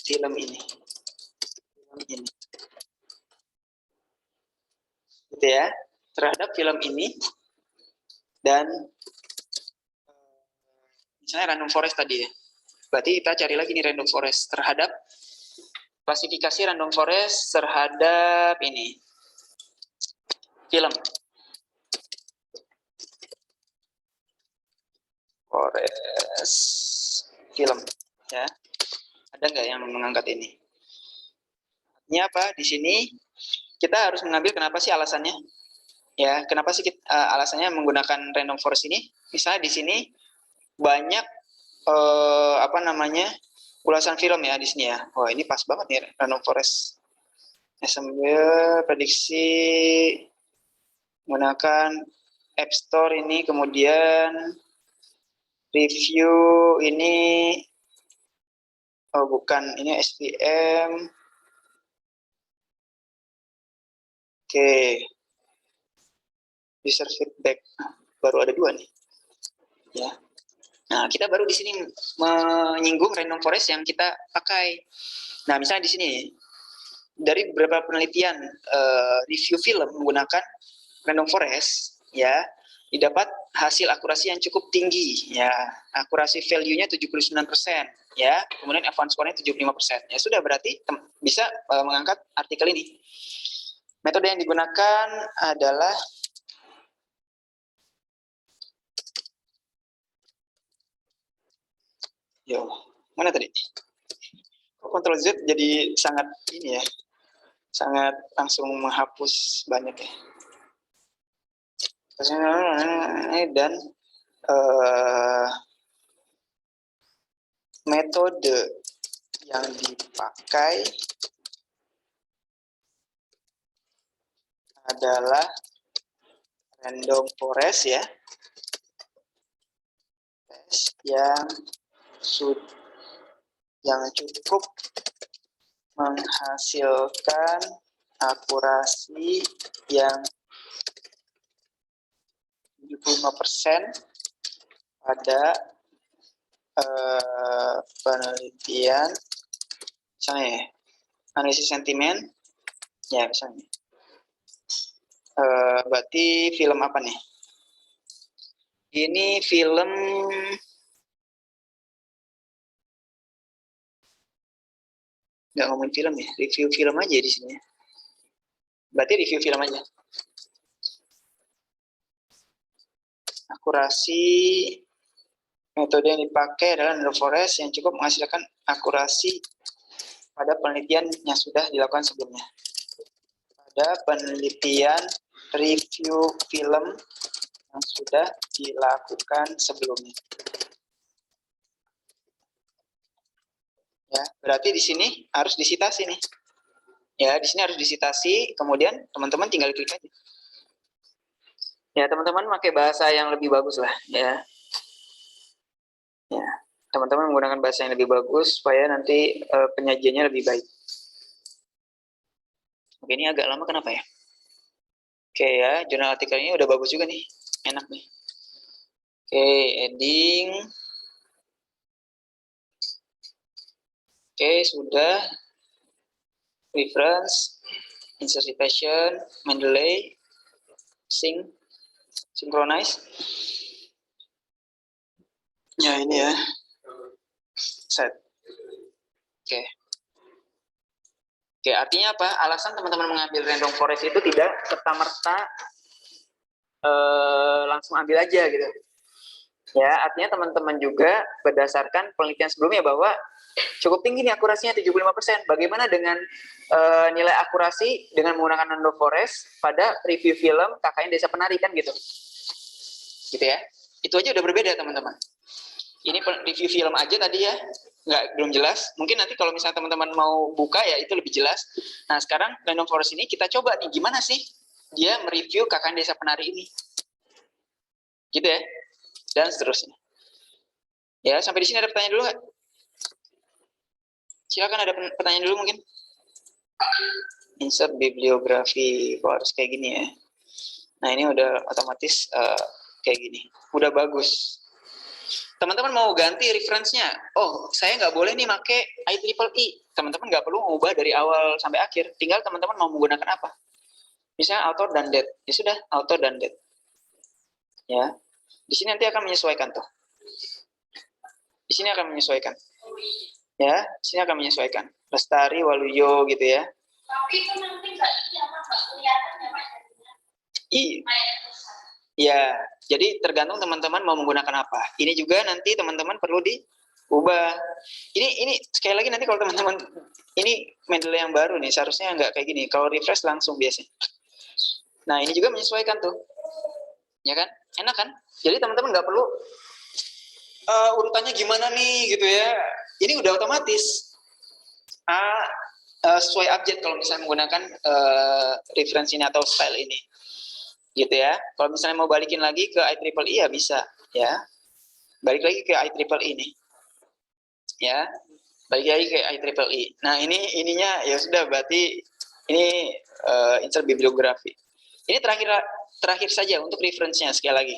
film ini. Gitu ya, terhadap film ini. Dan misalnya random forest tadi ya, berarti kita cari lagi nih random forest terhadap klasifikasi random forest terhadap ini film forest film ya. Ada nggak yang mengangkat ini? Ini apa? Di sini kita harus mengambil kenapa sih alasannya? Ya, kenapa sih alasannya menggunakan random forest ini? Misalnya di sini banyak ulasan film ya di sini ya. Wah, ini pas banget nih random forest. Sambil prediksi menggunakan App Store ini, kemudian review ini, oh bukan, ini SPM. Oke. User feedback baru ada 2 nih. Ya. Nah, kita baru di sini menyinggung random forest yang kita pakai. Nah, misalnya di sini dari beberapa penelitian review film menggunakan random forest ya, didapat hasil akurasi yang cukup tinggi ya. Akurasi value-nya 79% ya, kemudian advance score-nya 75%. Ya sudah, berarti bisa mengangkat artikel ini. Metode yang digunakan adalah mana tadi? Ctrl Z jadi sangat ini ya, sangat langsung menghapus banyak ya. Dan metode yang dipakai adalah random forest ya, yang cukup menghasilkan akurasi yang 75% pada penelitian, misalnya analisis sentimen ya, misalnya berarti film apa nih? Ini film nggak ngomongin film ya, review film aja di sini. Berarti review film aja. Akurasi metode yang dipakai adalah random forest yang cukup menghasilkan akurasi pada penelitian yang sudah dilakukan sebelumnya. Pada penelitian review film yang sudah dilakukan sebelumnya. Ya, berarti di sini harus disitasi nih. Ya, di sini harus disitasi, kemudian teman-teman tinggal klik aja. Ya, teman-teman pakai bahasa yang lebih bagus lah, ya. Ya, teman-teman menggunakan bahasa yang lebih bagus supaya nanti penyajiannya lebih baik. Oke, ini agak lama kenapa ya? Oke ya, jurnal artikelnya udah bagus juga nih, enak nih. Oke, heading. Oke, sudah. Reference, insert citation, Mendeley, synchronize. Ya, ini ya. Set. Oke. Oke, artinya apa? Alasan teman-teman mengambil random forest itu tidak serta-merta langsung ambil aja gitu. Ya, artinya teman-teman juga berdasarkan penelitian sebelumnya bahwa cukup tinggi nih akurasinya 75%. Bagaimana dengan nilai akurasi dengan menggunakan random forest pada review film KKN Desa Penari kan gitu. Gitu ya. Itu aja udah berbeda teman-teman. Ini review film aja tadi ya, belum jelas. Mungkin nanti kalau misalnya teman-teman mau buka ya itu lebih jelas. Nah sekarang Random Forest ini kita coba nih gimana sih dia mereview KKN Desa Penari ini, gitu ya, dan seterusnya. Ya sampai di sini ada pertanyaan dulu nggak? Silakan, ada pertanyaan dulu mungkin. Insert bibliografi, kok harus kayak gini ya. Nah ini udah otomatis kayak gini, udah bagus. Teman-teman mau ganti reference-nya, oh saya nggak boleh nih make IEEE. Teman-teman nggak perlu mengubah dari awal sampai akhir, tinggal teman-teman mau menggunakan apa. Misalnya author dan date, ya sudah author dan date. Ya, di sini nanti akan menyesuaikan tuh. Di sini akan menyesuaikan. Ya, di sini akan menyesuaikan. Lestari, Waluyo gitu ya. Tapi itu nanti nggak kelihatan ya Pak? Ya, jadi tergantung teman-teman mau menggunakan apa. Ini juga nanti teman-teman perlu diubah. Ini sekali lagi nanti kalau teman-teman ini Mendeley yang baru nih, seharusnya nggak kayak gini. Kalau refresh langsung biasanya. Nah ini juga menyesuaikan tuh, ya kan? Enak kan? Jadi teman-teman nggak perlu urutannya gimana nih gitu ya. Ini udah otomatis. Sesuai abjad kalau misalnya menggunakan reference ini atau style ini. Gitu ya. Kalau misalnya mau balikin lagi ke IEEE ya bisa, ya. Balik lagi ke IEEE ini. Ya. Balik lagi ke IEEE. Nah, ininya ya sudah berarti ini insert bibliografi. Ini terakhir saja untuk reference-nya sekali lagi.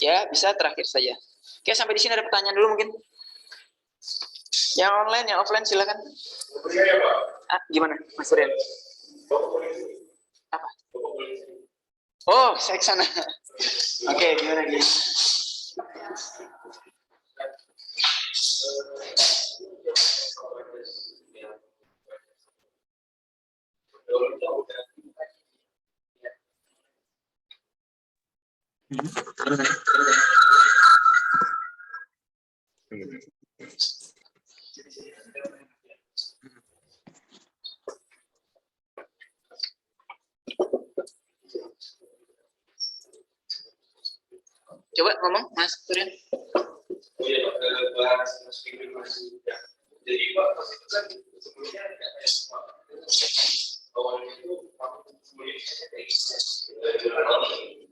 Ya, bisa terakhir saja. Oke, sampai di sini ada pertanyaan dulu mungkin. Yang online, yang offline silakan. Gimana, Mas Suryan? Apa? Oh, saya ke sana. Oke, gimana guys? Coba ngomong, Mas Suryan. Oh iya, bahas jadi Pak, pas itu kan sebelumnya awalnya itu aku sebelumnya kayak jurnal ini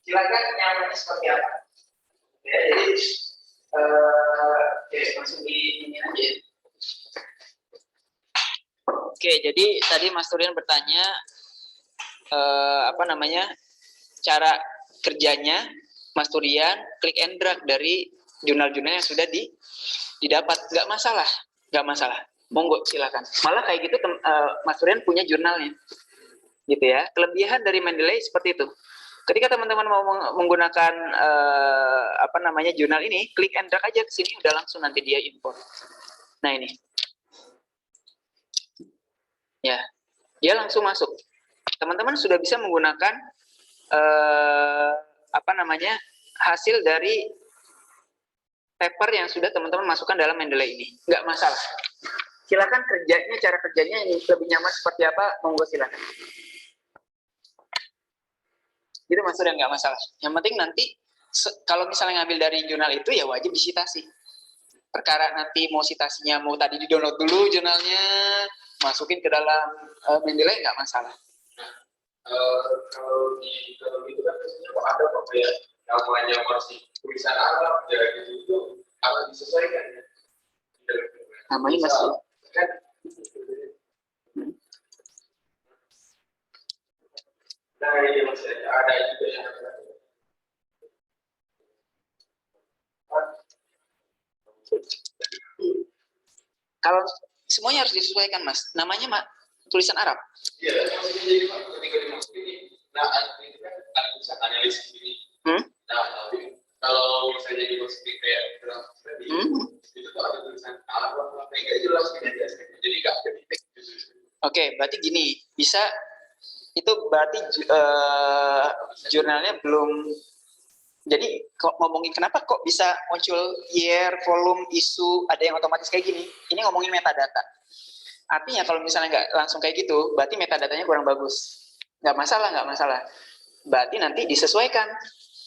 Silakan nyamannya seperti apa? Ya, jadi langsung di ini aja. Oke, jadi tadi Mas Turian bertanya cara kerjanya Mas Turian klik and drag dari jurnal-jurnal yang sudah didapat, nggak masalah, monggo silakan. Malah kayak gitu Mas Turian punya jurnalnya, gitu ya. Kelebihan dari Mendeley seperti itu. Ketika teman-teman mau menggunakan jurnal ini, klik and drag aja ke sini, udah langsung nanti dia import. Nah ini, ya, dia langsung masuk. Teman-teman sudah bisa menggunakan hasil dari paper yang sudah teman-teman masukkan dalam Mendeley ini, nggak masalah. Silakan cara kerjanya yang lebih nyaman seperti apa, monggo silakan. Itu maksudnya nggak masalah. Yang penting nanti kalau misalnya ngambil dari jurnal itu ya wajib disitasi. Perkara nanti mau sitasinya mau tadi di download dulu jurnalnya, masukin ke dalam Mendeley nggak masalah. Kalau itu kan ada apa ya namanya masih tulisan Arab ya itu akan disesuaikan ya. Namanya masih kan dari masih ada juga yang kalau semuanya harus disesuaikan, Mas. Namanya tulisan Arab. Iya, maksudnya jadi Pak, ketika dimasukin ini, nah itu kan ada tulisan analis ini. Nah, kalau misalnya dimasukin kayak tadi, itu tuh ada tulisan Arab, nggak jelas jadi nggak ada titik. Oke, berarti gini, bisa itu berarti jurnalnya belum. Jadi kok ngomongin kenapa kok bisa muncul year, volume, isu, ada yang otomatis kayak gini. Ini ngomongin metadata. Artinya kalau misalnya nggak langsung kayak gitu, berarti metadatanya kurang bagus. Nggak masalah. Berarti nanti disesuaikan.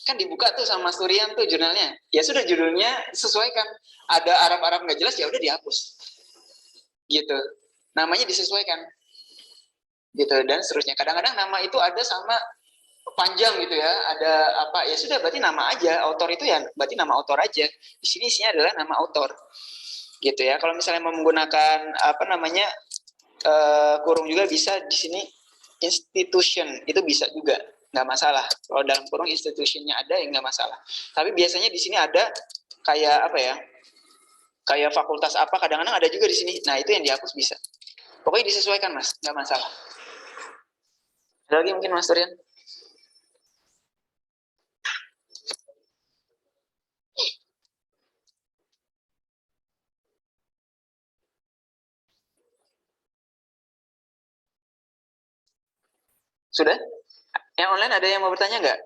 Kan dibuka tuh sama Mas Turian tuh jurnalnya. Ya sudah, judulnya sesuaikan. Ada Arab-Arab nggak jelas, ya udah dihapus. Gitu. Namanya disesuaikan. Gitu, dan seterusnya. Kadang-kadang nama itu ada sama panjang gitu ya, ada apa, ya sudah berarti nama aja, autor itu ya berarti nama autor aja. Di sini isinya adalah nama autor. Gitu ya. Kalau misalnya mau menggunakan apa namanya kurung juga bisa di sini institution, itu bisa juga, nggak masalah. Kalau dalam kurung institutionnya ada, ya nggak masalah. Tapi biasanya di sini ada kayak apa ya, kayak fakultas apa, kadang-kadang ada juga di sini. Nah itu yang dihapus bisa. Pokoknya disesuaikan Mas, nggak masalah. Ada lagi mungkin Mas Turian? Sudah? Yang online ada yang mau bertanya nggak?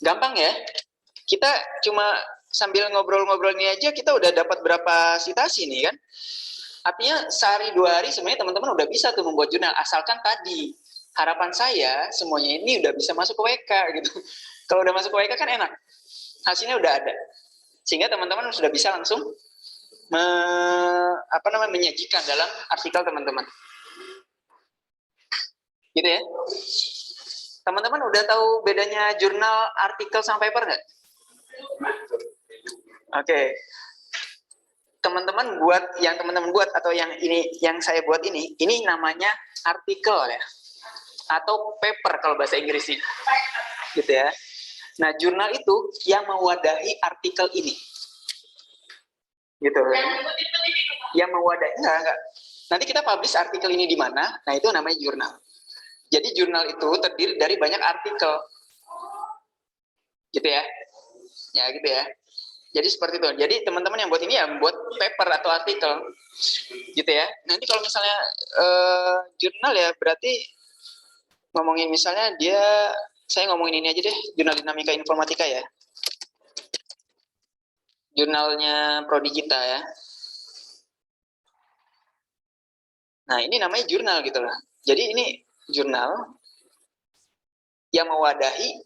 Gampang ya? Kita cuma sambil ngobrol-ngobrol ini aja, kita udah dapat berapa sitasi nih kan? Artinya sehari 2 hari sebenarnya teman-teman udah bisa tuh membuat jurnal. Asalkan tadi, harapan saya semuanya ini udah bisa masuk ke WK gitu. Kalau udah masuk ke WK kan enak. Hasilnya udah ada. Sehingga teman-teman sudah bisa langsung menyajikan dalam artikel teman-teman. Gitu ya. Teman-teman udah tahu bedanya jurnal, artikel, sama paper nggak? Oke. Teman-teman buat atau yang ini yang saya buat ini namanya artikel ya. Atau paper kalau bahasa Inggrisnya. Gitu ya. Nah, jurnal itu yang mewadahi artikel ini. Gitu. Yang mewadahi enggak. Nanti kita publish artikel ini di mana? Nah, itu namanya jurnal. Jadi jurnal itu terdiri dari banyak artikel. Gitu ya. Ya, gitu ya. Jadi seperti itu. Jadi teman-teman yang buat ini ya buat paper atau artikel. Gitu ya. Nanti kalau misalnya jurnal ya berarti ngomongin misalnya saya ngomongin ini aja deh, jurnal dinamika informatika ya. Jurnalnya prodi kita ya. Nah, ini namanya jurnal gitu lah. Jadi ini jurnal yang mewadahi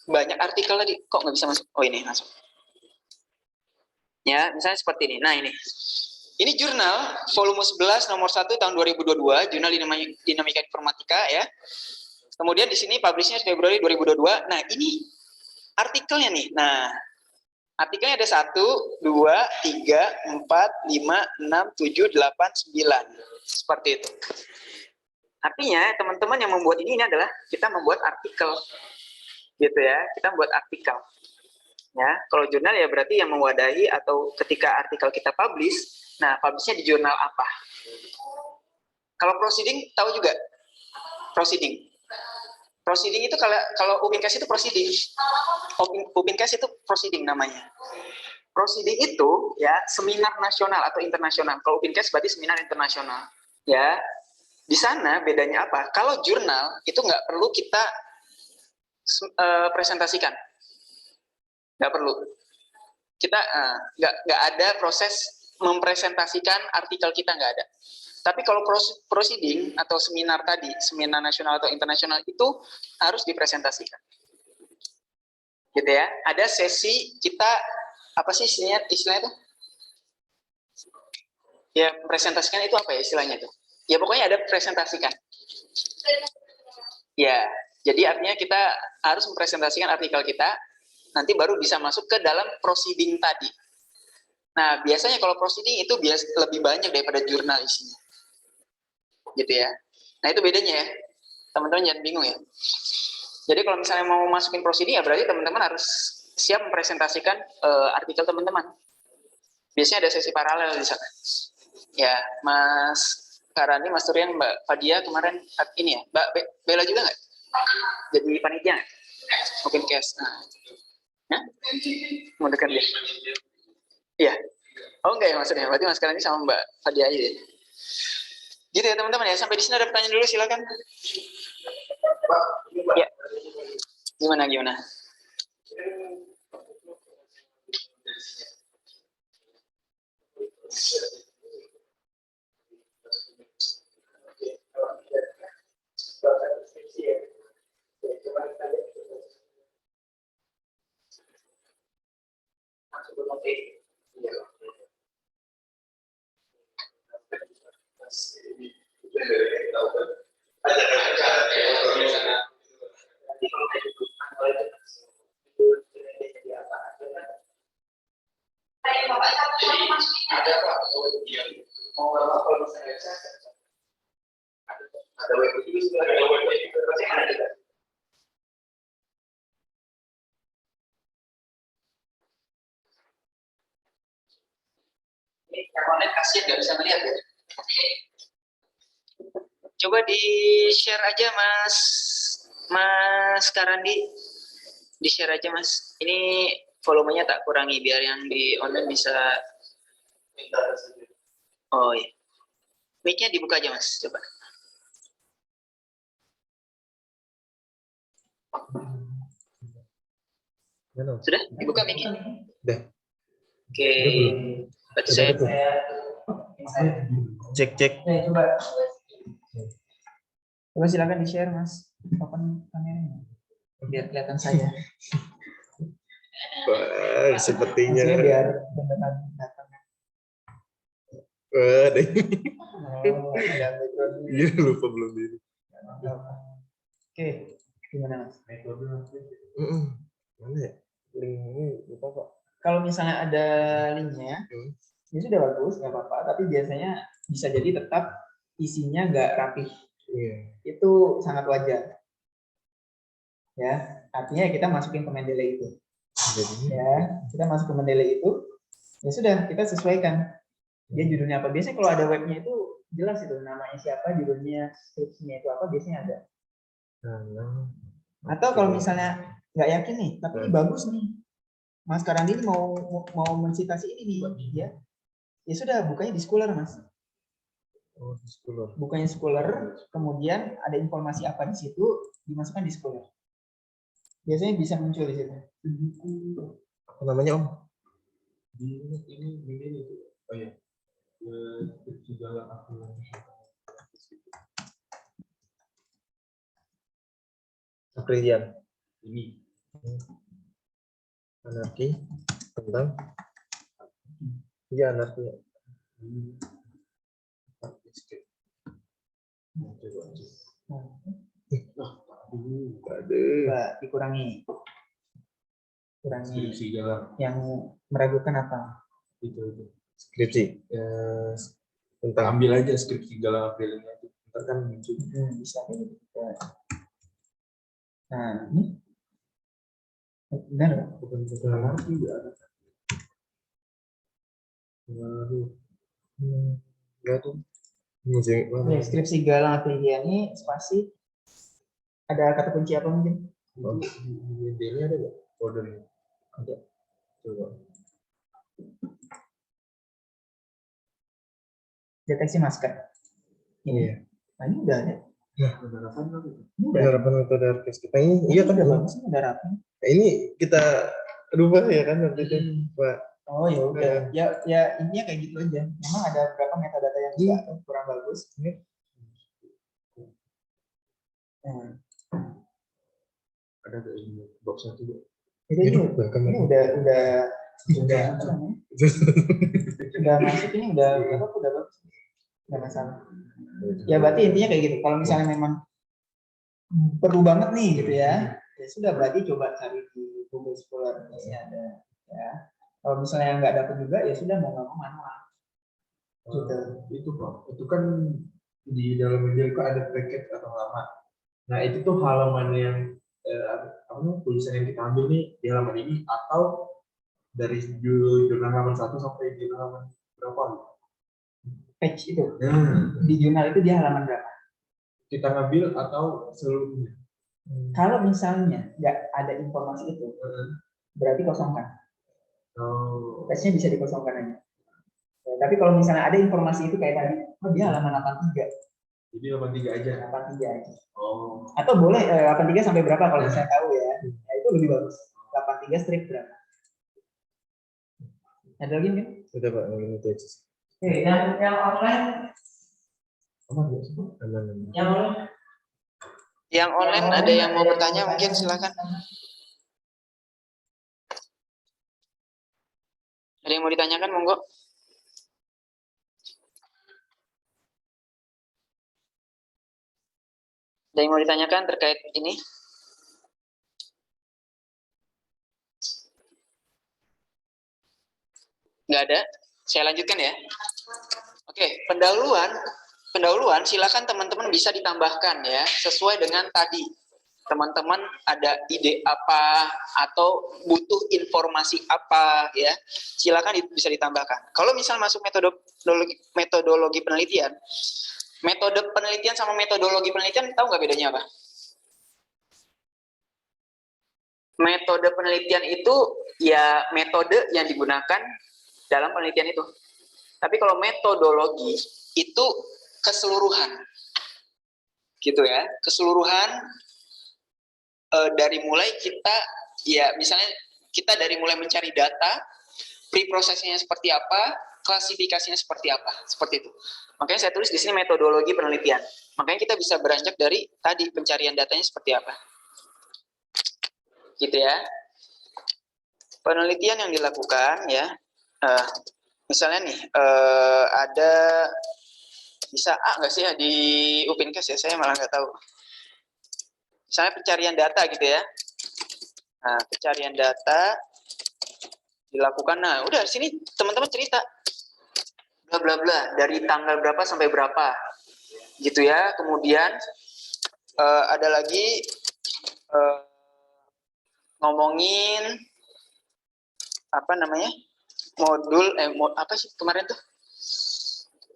banyak artikel tadi. Kok nggak bisa masuk? Oh, ini masuk. Ya, misalnya seperti ini. Nah, ini. Ini jurnal volume 11 nomor 1 tahun 2022, jurnal dinamika informatika ya. Kemudian di sini publishnya Februari 2022. Nah, ini artikelnya nih. Nah, artikelnya ada 1, 2, 3, 4, 5, 6, 7, 8, 9. Seperti itu. Artinya, teman-teman yang membuat ini adalah kita membuat artikel. Gitu ya, kita membuat artikel. Ya, kalau jurnal ya berarti yang mewadahi atau ketika artikel kita publish, nah publishnya di jurnal apa? Kalau proceeding tahu juga? Proceeding. Proceeding itu kalau Upinkes itu proceeding. Upinkes itu proceeding namanya. Proceeding itu ya seminar nasional atau internasional. Kalau Upinkes berarti seminar internasional. Ya, di sana bedanya apa? Kalau jurnal itu nggak perlu kita presentasikan. Nggak perlu. Kita nggak ada proses mempresentasikan artikel kita, nggak ada. Tapi kalau proceeding atau seminar tadi, seminar nasional atau internasional itu harus dipresentasikan. Gitu ya. Ada sesi kita, apa sih istilahnya itu? Ya, presentasikan itu apa ya istilahnya itu? Ya pokoknya ada presentasikan. Ya, jadi artinya kita harus mempresentasikan artikel kita, nanti baru bisa masuk ke dalam proceeding tadi. Nah, biasanya kalau proceeding itu lebih banyak daripada jurnal isinya. Gitu ya. Nah, itu bedanya ya. Teman-teman jangan bingung ya. Jadi kalau misalnya mau masukin proceeding ya berarti teman-teman harus siap mempresentasikan artikel teman-teman. Biasanya ada sesi paralel di sana. Ya, Mas Karani, Mas Turian, Mbak Fadia kemarin ini ya. Mbak Bella juga nggak? Jadi panitia nggak? Mungkin case. Nah. Mau dekat dia? Iya. Oh enggak ya maksudnya. Berarti Mas Karani sama Mbak Fadia aja ya. Gitu ya teman-teman ya. Sampai di sini ada pertanyaan dulu silakan. Ya. Gimana? Kayak bapak kamu masukin ada Pak, mau berapa kalau misalnya ada web itu sebenarnya ada web itu pasti ada. Ini yang online kasihan nggak bisa melihat ya. Coba di share aja Mas Karandi, di share aja Mas. Ini volumenya tak kurangi biar yang di online bisa. Oh iya. Mic-nya dibuka aja Mas, coba. Sudah dibuka mic-nya? Udah. Oke. Berarti saya Cek. coba silakan di share Mas. Open kameranya biar kelihatan saya. Wah, sepertinya. Biar beneran datang. Deh. Ada Iya, lupa belum diri. Oke, gimana Mas? Mana ya? Link ini lupa Pak. Kalau misalnya ada linknya, ya sudah bagus, nggak apa-apa. Tapi biasanya bisa jadi tetap isinya nggak rapih. Iya. Itu sangat wajar. Ya, artinya kita masukin ke Mendeley itu. Jadi, Ya, kita masuk ke Mendeley itu, ya sudah kita sesuaikan. Dia judulnya apa? Biasanya kalau ada webnya itu jelas itu namanya siapa, judulnya, skripsinya itu apa, biasanya ada. Atau kalau misalnya nggak yakin nih, tapi ini bagus nih, Mas Karandi mau mensitasi ini nih, ya sudah bukanya di Scholar Mas. oh, Scholar. Bukanya Scholar, kemudian ada informasi apa di situ, dimasukkan di Scholar. Biasanya bisa muncul di situ. Apa namanya Om? Ini itu. Oh ya. Segala aku Aprilian. ini Anarki tentang iya anarki. Aduh. Coba dikurangi. skripsi jalan Yang meragukan apa? itu. Skripsi. Tentang Ambil aja skripsi jalan April itu. Ntar kan muncul. Bisa kayak gitu. Nah, ini benar nggak? Bukan anarki ya. Waduh. Enggak tuh. Musik Oke, skripsi Galang Aprilian ini spasi ada kata kunci apa mungkin? Ini ada nggak foldernya? Ada. Coba. Deteksi masker. Ini. Iya. Nah, ini udah ada. Penerapan apa itu? Ini udah. Penerapan metode arkes kita ini iya kan udah Om? bagus, ini udah rapi. Ini kita rubah ya kan waktu itu Pak. Oh ya udah. Ya intinya kayak gitu aja. Memang ada beberapa metadata yang nggak kurang bagus. Nah, Ada nggak ini box satu? ini Udah, kan? udah apa namanya? Udah masuk ini udah bagus. Nggak masalah. Ya berarti intinya kayak gitu. Kalau misalnya memang perlu banget nih gitu ya, ya sudah berarti coba cari di Google Scholar biasanya ada. Ya. Kalau misalnya nggak dapat juga ya sudah mau nggak mau manual. Gitu. Itu Pak. Itu kan di dalam media itu ada paket atau halaman. Nah itu tuh halaman yang tulisan yang kita ambil nih di halaman ini atau dari jurnal halaman 1 sampai jurnal halaman berapa? Page itu di jurnal itu dia halaman berapa? Kita ngambil atau seluruhnya? Kalau misalnya nggak ada informasi itu, berarti kosongkan. Oh. Page-nya bisa dikosongkan aja. Ya, tapi kalau misalnya ada informasi itu kayak tadi, dia halaman 83. Jadi 83 aja. 83 aja. Oh. Atau boleh 83 sampai berapa kalau saya tahu ya. Nah, itu lebih bagus. 3 strip berapa? Ada lagi kan? Udah Pak, mungkin itu aja. Oke, yang online. Aman. Yang online. Yang online ada yang mau bertanya mungkin silakan. Ada yang mau ditanyakan monggo. Ada yang mau ditanyakan terkait ini? Nggak ada? Saya lanjutkan ya. Oke, pendahuluan silakan teman-teman bisa ditambahkan ya, sesuai dengan tadi. Teman-teman ada ide apa atau butuh informasi apa ya, silakan bisa ditambahkan. Kalau misal masuk metodologi penelitian, metode penelitian sama metodologi penelitian tahu nggak bedanya apa? Metode penelitian itu ya metode yang digunakan dalam penelitian itu. Tapi kalau metodologi itu keseluruhan, gitu ya, keseluruhan dari mulai kita, ya misalnya kita dari mulai mencari data, pre-prosesnya seperti apa, klasifikasinya seperti apa, seperti itu. Makanya saya tulis di sini metodologi penelitian. Makanya kita bisa beranjak dari tadi pencarian datanya seperti apa, gitu ya. Penelitian yang dilakukan ya, misalnya nih ada bisa A nggak sih ya di Upinkes ya, saya malah nggak tahu. Misalnya pencarian data gitu ya. Nah, pencarian data dilakukan. Nah, udah di sini teman-teman cerita bla bla bla dari tanggal berapa sampai berapa, gitu ya. Kemudian ada lagi ngomongin apa namanya modul apa sih kemarin tuh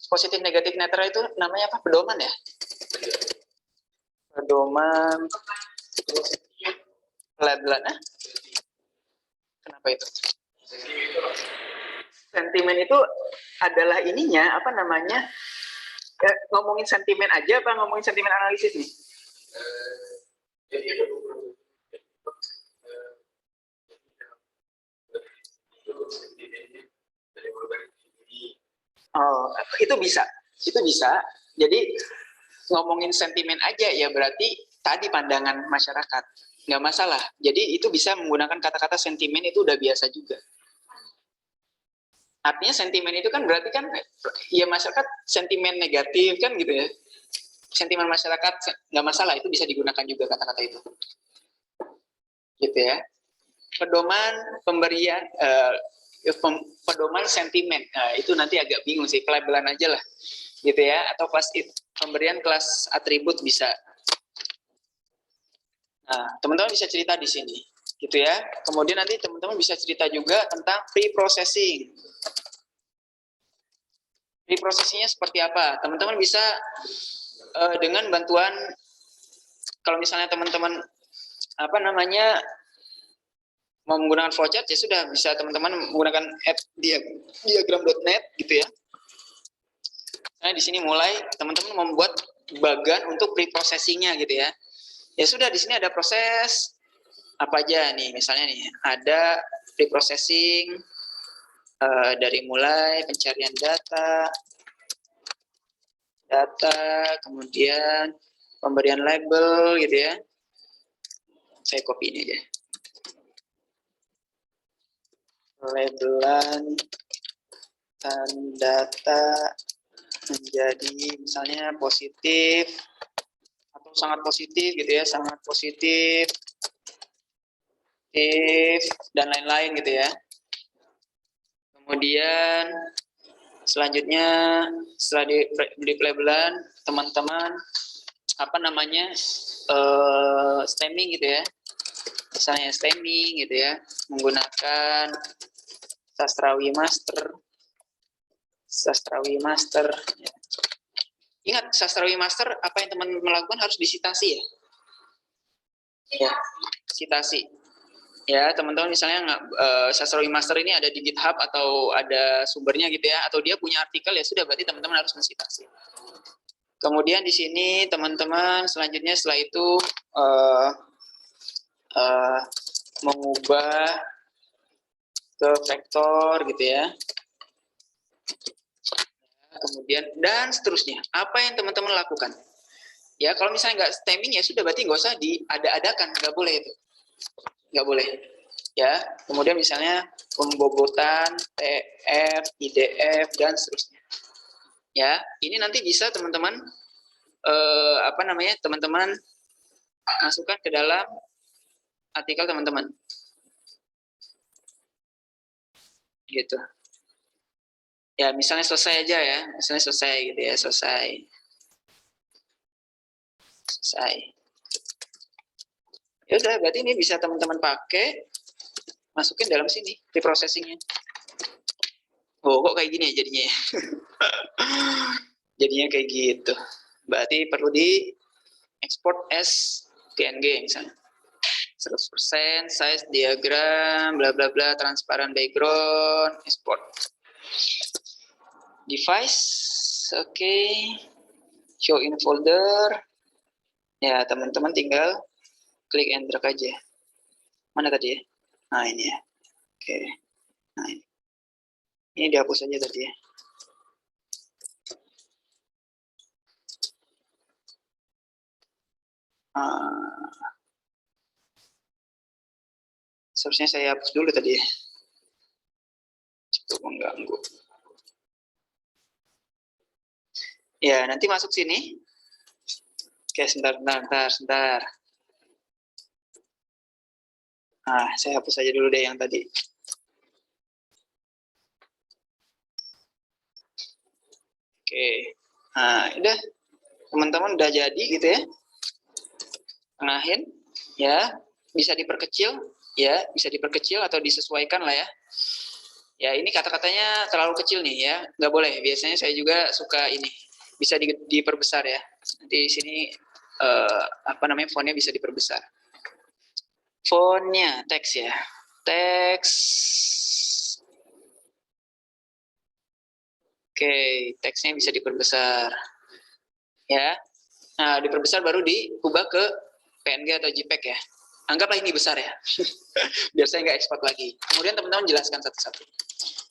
positif negatif netral itu namanya apa, pedoman ya, pedoman pelabelan. Kenapa itu sentimen itu adalah ininya apa namanya, ngomongin sentimen aja apa ngomongin sentimen analisis nih? Oh, itu bisa. Jadi ngomongin sentimen aja ya berarti tadi pandangan masyarakat, nggak masalah. Jadi itu bisa menggunakan kata-kata sentimen, itu udah biasa juga. Artinya sentimen itu kan berarti kan ya masyarakat sentimen negatif kan gitu ya. Sentimen masyarakat nggak masalah, itu bisa digunakan juga kata-kata itu. Gitu ya. Pedoman pemberian pedoman sentimen. Nah, itu nanti agak bingung sih, pelabelan aja lah. Gitu ya, atau kelas pemberian kelas atribut bisa. Nah, teman-teman bisa cerita di sini, gitu ya. Kemudian nanti teman-teman bisa cerita juga tentang pre-processing. Pre-processingnya seperti apa? Teman-teman bisa dengan bantuan, kalau misalnya teman-teman apa namanya mau menggunakan flowchart ya sudah, bisa teman-teman menggunakan diagram.net gitu ya. Nah, di sini mulai teman-teman membuat bagan untuk pre-processingnya gitu ya. Ya sudah, di sini ada proses apa aja nih, misalnya nih ada pre-processing dari mulai pencarian data, kemudian pemberian label gitu ya. Saya copy ini aja. Labelan data menjadi misalnya positif atau sangat positif gitu ya, sangat positif dan lain-lain gitu ya. Kemudian selanjutnya setelah di labelan, teman-teman apa namanya stemming gitu ya, misalnya stemming gitu ya, menggunakan sastrawi master ya. Ingat, sastrawi master apa yang teman melakukan harus disitasi ya. Ya, sitasi. Ya, teman-teman misalnya sastrawi master ini ada di GitHub atau ada sumbernya gitu ya, atau dia punya artikel ya sudah, berarti teman-teman harus mensitasi. Kemudian di sini teman-teman selanjutnya setelah itu mengubah ke vektor gitu ya. Kemudian dan seterusnya. Apa yang teman-teman lakukan? Ya, kalau misalnya nggak stemming ya sudah, berarti nggak usah diada-adakan, nggak boleh itu. Nggak boleh. Ya, kemudian misalnya pembobotan, TF, IDF, dan seterusnya. Ya, ini nanti bisa teman-teman teman-teman masukkan ke dalam artikel teman-teman. Gitu. Ya, misalnya selesai aja ya. Misalnya selesai gitu ya, selesai. Ya udah, berarti ini bisa teman-teman pakai, masukin dalam sini, preprocessing-nya. Oh, kok kayak gini ya jadinya ya? Jadinya kayak gitu. Berarti perlu di export as PNG misalnya. 100%, size diagram, bla bla bla, transparent background, export. Device, oke. Show in folder. Ya, teman-teman tinggal klik and drag aja. Mana tadi ya? Nah, ini ya. Oke. Nah, ini. Ini dihapus aja tadi ya. Seharusnya saya hapus dulu tadi ya. Cukup mengganggu. Ya, nanti masuk sini. Oke, sebentar. Nah, saya hapus aja dulu deh yang tadi. Oke. Nah, udah. Teman-teman udah jadi gitu ya. Tengahin. Ya, bisa diperkecil. Ya, bisa diperkecil atau disesuaikan lah ya. Ya, ini kata-katanya terlalu kecil nih ya. Nggak boleh. Biasanya saya juga suka ini. Bisa diperbesar ya. Nanti di sini fontnya bisa diperbesar. Fontnya teks ya. Teks. Oke, teksnya bisa diperbesar. Ya. Nah, diperbesar baru diubah ke PNG atau JPEG ya. Anggaplah ini besar ya. Biar saya nggak ekspor lagi. Kemudian teman-teman jelaskan satu-satu.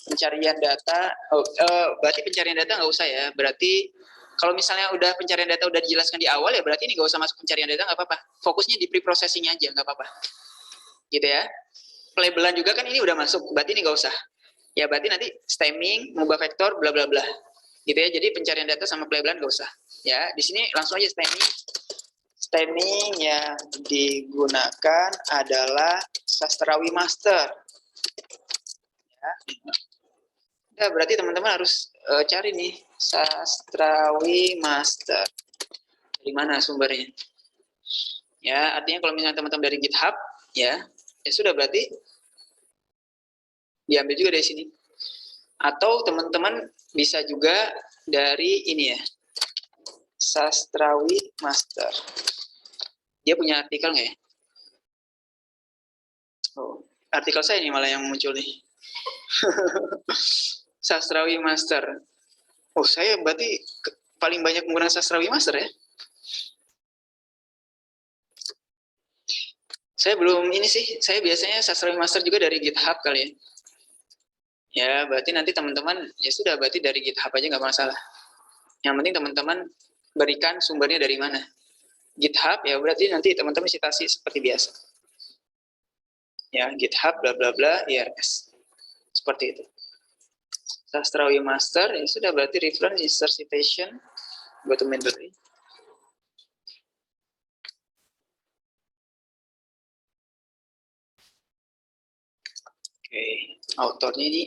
Pencarian data, berarti pencarian data nggak usah ya. Berarti kalau misalnya udah pencarian data udah dijelaskan di awal ya berarti ini nggak usah masuk pencarian data, nggak apa-apa. Fokusnya di preprocessing aja, nggak apa-apa. Gitu ya. Pelabelan juga kan ini udah masuk, berarti ini nggak usah. Ya berarti nanti stemming, mengubah vektor, bla bla bla. Gitu ya. Jadi pencarian data sama pelabelan nggak usah. Ya di sini langsung aja stemming. Stemming yang digunakan adalah Sastrawi Master. Ya. Ya, berarti teman-teman harus cari nih Sastrawi Master. Dari mana sumbernya? Ya, artinya kalau misalnya teman-teman dari GitHub, ya sudah berarti diambil juga dari sini. Atau teman-teman bisa juga dari ini ya, Sastrawi Master. Dia punya artikel nggak ya? Oh, artikel saya ini malah yang muncul nih. Sastrawi Master. Oh, saya berarti paling banyak menggunakan Sastrawi Master ya. Saya belum ini sih, saya biasanya Sastrawi Master juga dari GitHub kali ya. Ya, berarti nanti teman-teman, ya sudah berarti dari GitHub aja nggak masalah. Yang penting teman-teman berikan sumbernya dari mana. GitHub ya berarti nanti teman-teman citasi seperti biasa. Ya, GitHub bla bla bla IRS. Seperti itu. Sastrawi Master ya sudah berarti reference insert citation go to main body. Oke, autornya ini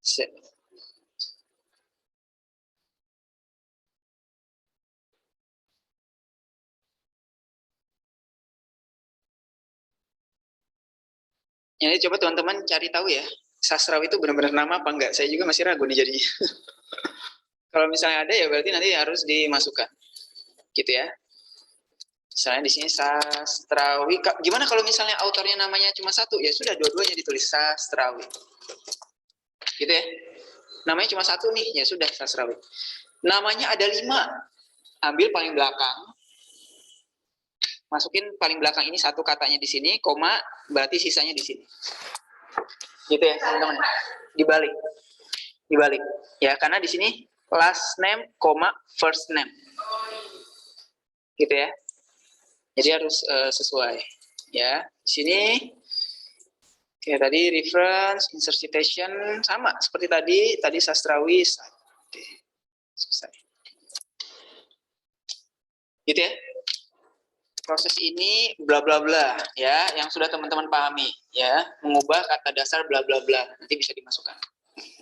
set. Jadi coba teman-teman cari tahu ya, Sastrawi itu benar-benar nama apa enggak? Saya juga masih ragu nih jadinya. Kalau misalnya ada ya berarti nanti harus dimasukkan. Gitu ya. Misalnya di sini Sastrawi. Gimana kalau misalnya autornya namanya cuma satu? Ya sudah dua-duanya ditulis Sastrawi. Gitu ya. Namanya cuma satu nih, ya sudah Sastrawi. Namanya ada 5. Ambil paling belakang. masukin paling belakang ini satu katanya di sini, koma, berarti sisanya di sini. Gitu ya, teman-teman. Dibalik. Dibalik. Ya, karena di sini last name, koma, first name. Gitu ya. Jadi harus sesuai. Ya, di sini kayak tadi reference, insert citation sama seperti tadi sastrawi. Oke. Selesai. Gitu ya. Proses ini bla bla bla ya, yang sudah teman-teman pahami ya, mengubah kata dasar bla bla bla nanti bisa dimasukkan.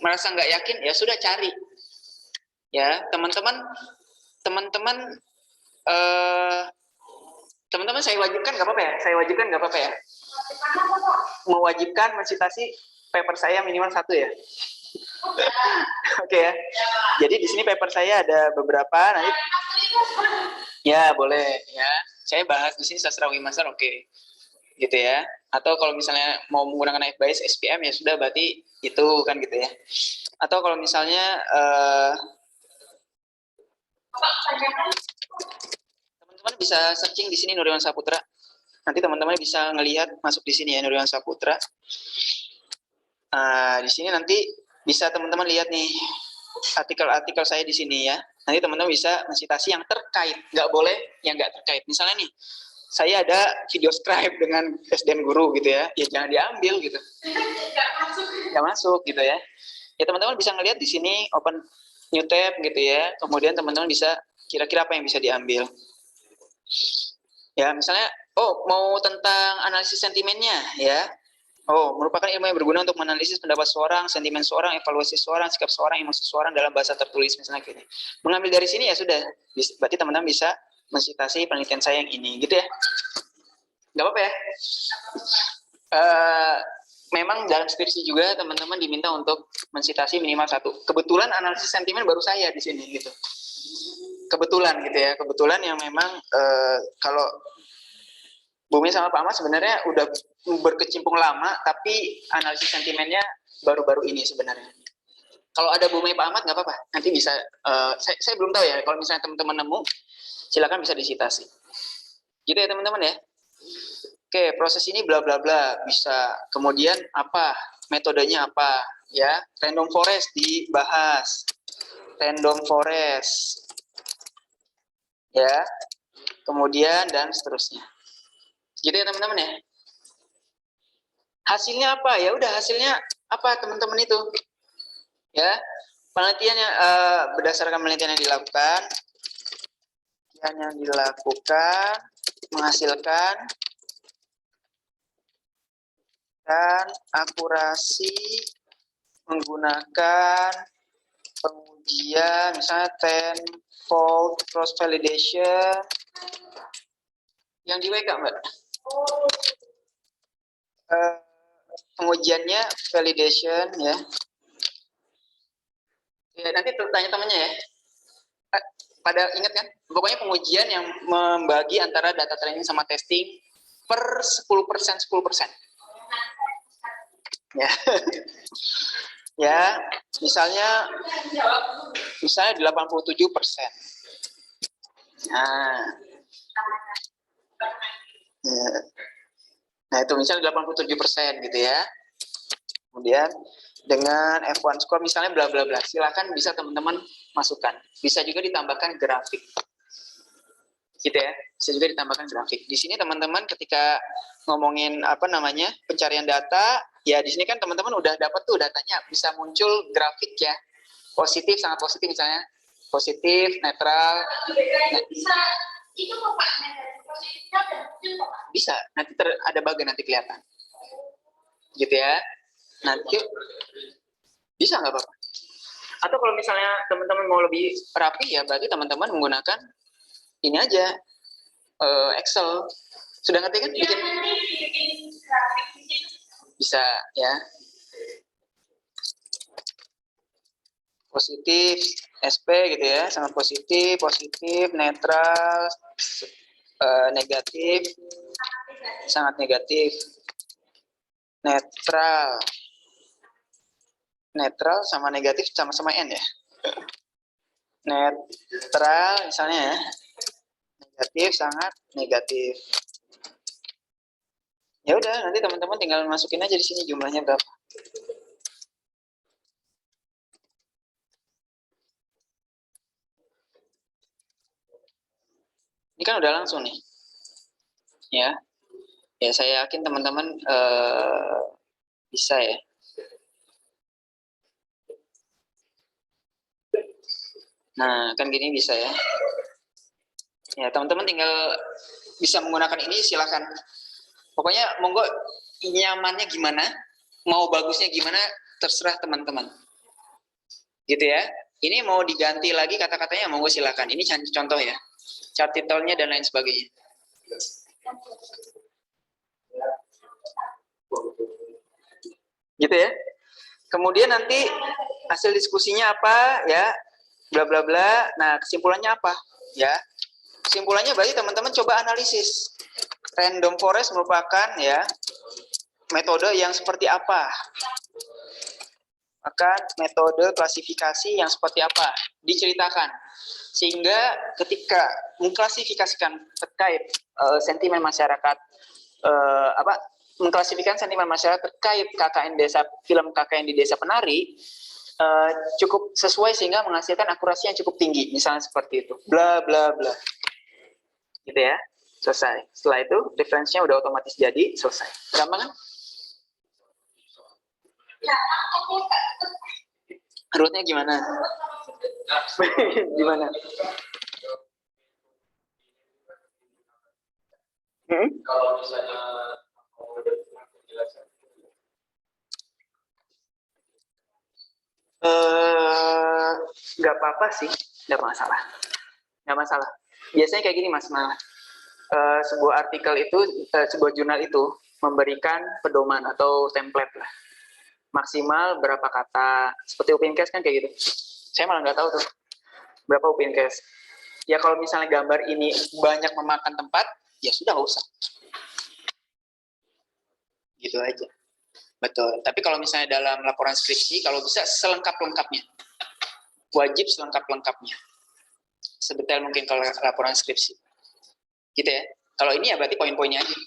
Merasa nggak yakin ya sudah cari ya, teman-teman saya wajibkan nggak apa-apa ya, mewajibkan mensitasi paper saya minimal 1 ya. Oke ya, jadi di sini paper saya ada beberapa nanti ya boleh ya. Saya bahas di sini sastrawi master, oke. Gitu ya. Atau kalau misalnya mau menggunakan FBAIS SPM ya sudah, berarti itu kan gitu ya. Atau kalau misalnya teman-teman bisa searching di sini Nuryawan Saputra. Nanti teman-teman bisa ngelihat masuk di sini ya Nuryawan Saputra. Di sini nanti bisa teman-teman lihat nih artikel-artikel saya di sini ya. Nanti teman-teman bisa mensitasi yang terkait, nggak boleh yang nggak terkait. Misalnya nih, saya ada video scribe dengan SDN guru gitu ya, ya jangan diambil gitu. Nggak masuk gitu ya. Ya teman-teman bisa ngelihat di sini open new tab gitu ya. Kemudian teman-teman bisa kira-kira apa yang bisa diambil. Ya misalnya, oh mau tentang analisis sentimennya ya. Oh, merupakan ilmu yang berguna untuk menganalisis pendapat seorang, sentimen seorang, evaluasi seorang, sikap seorang, emosi seorang dalam bahasa tertulis misalnya gini. Mengambil dari sini ya sudah, berarti teman-teman bisa mensitasi penelitian saya yang ini, gitu ya. Nggak apa-apa ya. Memang dalam skripsi juga teman-teman diminta untuk mensitasi minimal 1. Kebetulan analisis sentimen baru saya di sini gitu. Kebetulan gitu ya, kebetulan yang memang kalau Bumi sama Pak Ahmad sebenarnya udah berkecimpung lama, tapi analisis sentimennya baru-baru ini sebenarnya. Kalau ada Bumi Pak Ahmad nggak apa-apa, nanti bisa. Saya belum tahu ya. Kalau misalnya teman-teman nemu, silakan bisa disitasi. Gitu ya teman-teman ya. Oke, proses ini bla bla bla bisa. Kemudian apa? Metodenya apa? Ya, random forest dibahas. Random forest. Ya. Kemudian dan seterusnya. Gitu ya teman-teman ya. Hasilnya apa? Ya udah hasilnya apa teman-teman itu? Ya, penelitiannya berdasarkan penelitian yang dilakukan, menghasilkan dan akurasi menggunakan pengujian misalnya tenfold cross validation yang di WK Mbak. Pengujiannya validation ya. Ya nanti tanya temannya ya. Pada ingat kan? Pokoknya pengujian yang membagi antara data training sama testing per 10%. Ya. Ya, misalnya 87%. Nah. Ya. Nah, itu misalnya 87% gitu ya. Kemudian dengan F1 score misalnya bla bla bla. Silakan bisa teman-teman masukkan. Bisa juga ditambahkan grafik. Gitu ya. Bisa juga ditambahkan grafik. Di sini teman-teman ketika ngomongin pencarian data, ya di sini kan teman-teman udah dapat tuh datanya, bisa muncul grafik ya. Positif, sangat positif misalnya. Positif, netral. Bisa itu kok Pak, positifnya dan itu Pak. Bisa, nanti ada bug nanti kelihatan. Gitu ya. Nanti bisa nggak apa-apa. Atau kalau misalnya teman-teman mau lebih rapi ya berarti teman-teman menggunakan ini aja Excel. Sudah ngerti kan? Bikin bisa ya. Positif, SP gitu ya, sangat positif, netral, negatif, sangat negatif, netral sama negatif sama-sama N ya. Netral misalnya ya, negatif, sangat negatif. Ya udah, nanti teman-teman tinggal masukin aja di sini jumlahnya berapa. Ini kan udah langsung nih. Ya. Ya, saya yakin teman-teman bisa ya. Nah, kan gini bisa ya. Ya, teman-teman tinggal bisa menggunakan ini, silakan. Pokoknya monggo nyamannya gimana, mau bagusnya gimana, terserah teman-teman. Gitu ya. Ini mau diganti lagi kata-katanya, monggo silakan. Ini contoh ya. Chart title-nya dan lain sebagainya. Gitu ya. Kemudian nanti hasil diskusinya apa ya, bla bla bla. Nah, kesimpulannya apa ya? Kesimpulannya berarti teman-teman coba analisis. Random forest merupakan ya metode yang seperti apa? Maka metode klasifikasi yang seperti apa? Diceritakan. Sehingga ketika mengklasifikasikan terkait sentimen masyarakat mengklasifikasikan sentimen masyarakat terkait KKN desa, film KKN di Desa Penari cukup sesuai sehingga menghasilkan akurasi yang cukup tinggi, misalnya seperti itu, bla bla bla, gitu ya, selesai. Setelah itu referensinya udah otomatis jadi selesai. Gampang kan? Rootnya gimana? Gimana? Kalau misalnya nggak apa-apa sih, nggak masalah. Biasanya kayak gini Mas Malah. Sebuah artikel itu, sebuah jurnal itu memberikan pedoman atau template lah. Maksimal berapa kata, seperti Upinkes kan kayak gitu. Saya malah nggak tahu tuh berapa Upinkes. Ya kalau misalnya gambar ini banyak memakan tempat, ya sudah nggak usah. Gitu aja. Betul. Tapi kalau misalnya dalam laporan skripsi, kalau bisa selengkap-lengkapnya. Wajib selengkap-lengkapnya. Sedetail mungkin kalau laporan skripsi. Gitu ya. Kalau ini ya berarti poin-poinnya aja.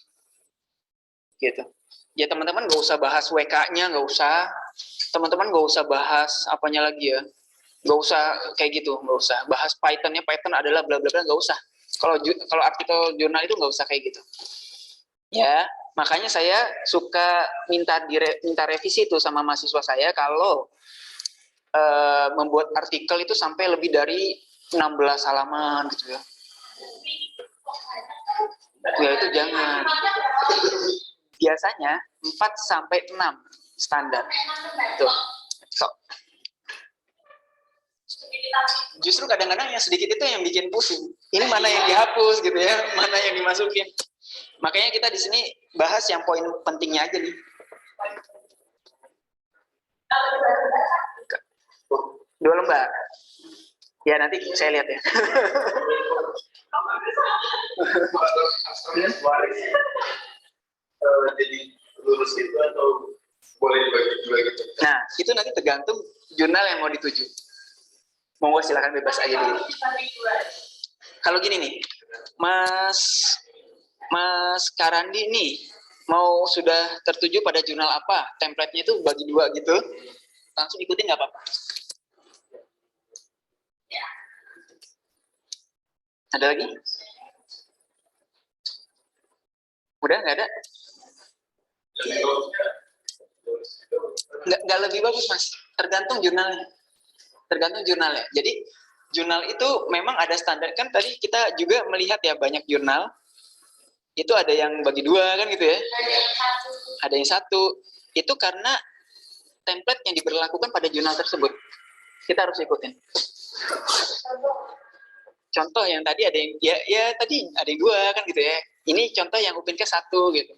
Gitu. Ya teman-teman nggak usah bahas WK-nya, nggak usah. Teman-teman nggak usah bahas apanya lagi ya. Nggak usah kayak gitu, nggak usah. Bahas Python-nya, Python adalah bla bla bla, nggak usah. Kalau artikel jurnal itu nggak usah kayak gitu. Ya, makanya saya suka minta revisi itu sama mahasiswa saya kalau membuat artikel itu sampai lebih dari 16 halaman gitu ya. Ya itu jangan. Biasanya 4 sampai 6 standar. Tuh. So. Justru kadang-kadang yang sedikit itu yang bikin pusing. Ini mana yang dihapus gitu ya, mana yang dimasukin. Makanya kita di sini bahas yang poin pentingnya aja nih. 2 lembar. Ya nanti saya lihat ya. jadi lulus itu atau boleh dibagi dua gitu? Nah, itu nanti tergantung jurnal yang mau dituju. Monggo silakan bebas aja dulu. Kalau gini nih, Mas Karandi nih, mau sudah tertuju pada jurnal apa? Template-nya itu bagi 2 gitu. Langsung ikutin nggak apa-apa. Ada lagi? Udah nggak ada? Nggak lebih bagus Mas. Tergantung jurnalnya. Jadi jurnal itu memang ada standar kan. Tadi kita juga melihat ya banyak jurnal. Itu ada yang bagi 2 kan gitu ya. Ada yang 1. Itu karena template yang diberlakukan pada jurnal tersebut. Kita harus ikutin. Contoh yang tadi ada yang ya tadi ada yang 2 kan gitu ya. Ini contoh yang Upinkes 1 gitu.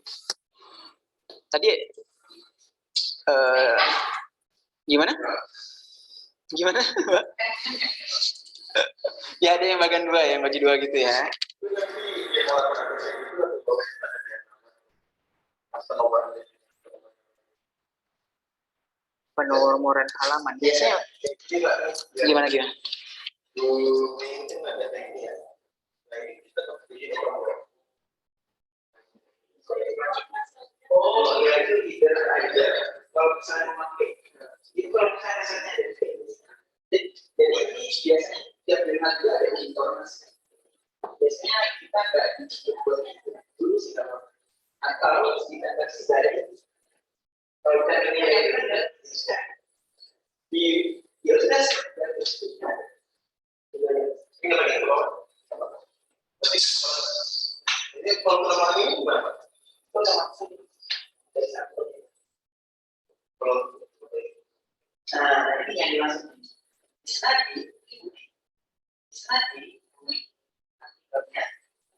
Tadi gimana? Ya ada yang bagian 2 yang bagi 2 gitu ya. Penomoran halaman biasanya gimana? Oh, ya itu leader aja. Kalau misalnya memakai, itu kalau misalnya risetnya ada di jadi ini biasanya tiap jurnal itu ada informasi. Biasanya kita nggak dibuatnya dulu sih kalau kita nggak dari kalau kita nilai itu kan bisa di ya sudah tinggal lagi kalau ini kalau ini gimana? Kalau maksud dari satu kalau ini yang dimaksud bisa di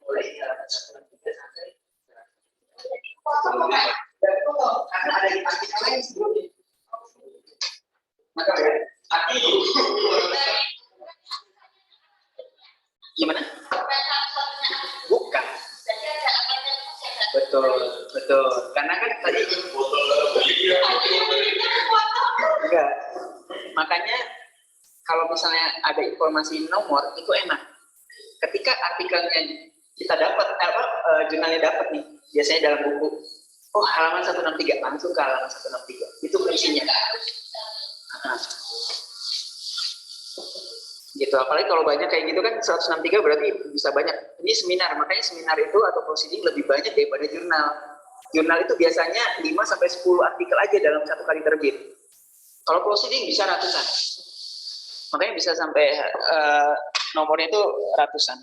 mulai sampai karena ada di artikel lain sebelumnya. Maka artikel gimana? Bukan. Betul, betul. Karena kan tadi enggak. Makanya kalau misalnya ada informasi nomor itu enak. Ketika artikelnya kita dapat jurnalnya dapat nih, biasanya dalam buku. Oh, halaman 163 langsung ke halaman 163. Itu fungsinya. Nah. Gitu, apalagi kalau banyak kayak gitu kan 163 berarti bisa banyak. Ini seminar, makanya seminar itu atau proceeding lebih banyak daripada jurnal. Jurnal itu biasanya 5 sampai 10 artikel aja dalam satu kali terbit. Kalau proceeding bisa ratusan. Makanya bisa sampai nomornya itu ratusan.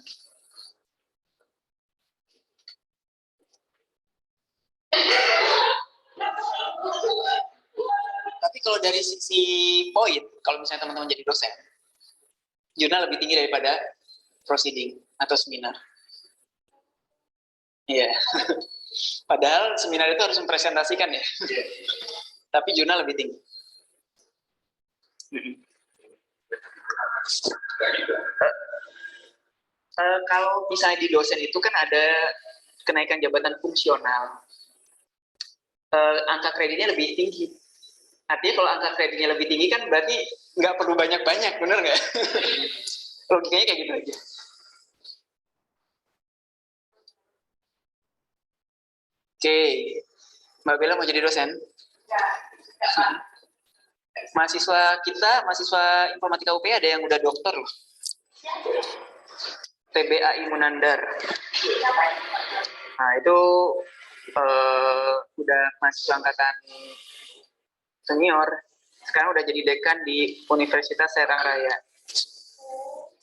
Tapi kalau dari sisi poin, kalau misalnya teman-teman jadi dosen, jurnal lebih tinggi daripada proceeding atau seminar. Iya. Padahal seminar itu harus mempresentasikan ya. Tapi jurnal lebih tinggi. Kalau misalnya di dosen itu kan ada kenaikan jabatan fungsional. Angka kreditnya lebih tinggi. Artinya kalau angka kreditnya lebih tinggi kan berarti nggak perlu banyak-banyak, bener nggak? Logikanya kayak gitu aja. Oke, Mbak Bella mau jadi dosen? Mahasiswa kita, mahasiswa informatika UP ada yang udah dokter loh. TBAI Munandar. Nah itu udah mahasiswa angkatan senior. Sekarang udah jadi dekan di Universitas Serang Raya.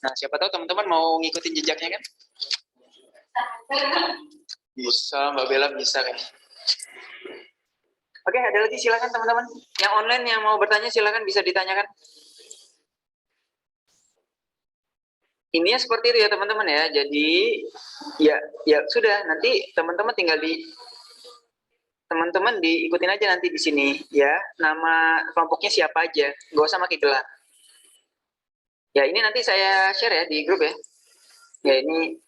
Nah siapa tahu teman-teman mau ngikutin jejaknya kan? Bisa, Mbak Bella bisa kan? Oke, ada lagi silakan teman-teman. Yang online yang mau bertanya silakan bisa ditanyakan. Ini seperti itu ya teman-teman ya. Jadi ya sudah nanti teman-teman tinggal teman-teman diikutin aja nanti di sini ya. Nama kelompoknya siapa aja, nggak usah pakai gelar. Ya ini nanti saya share ya di grup ya. Ya ini,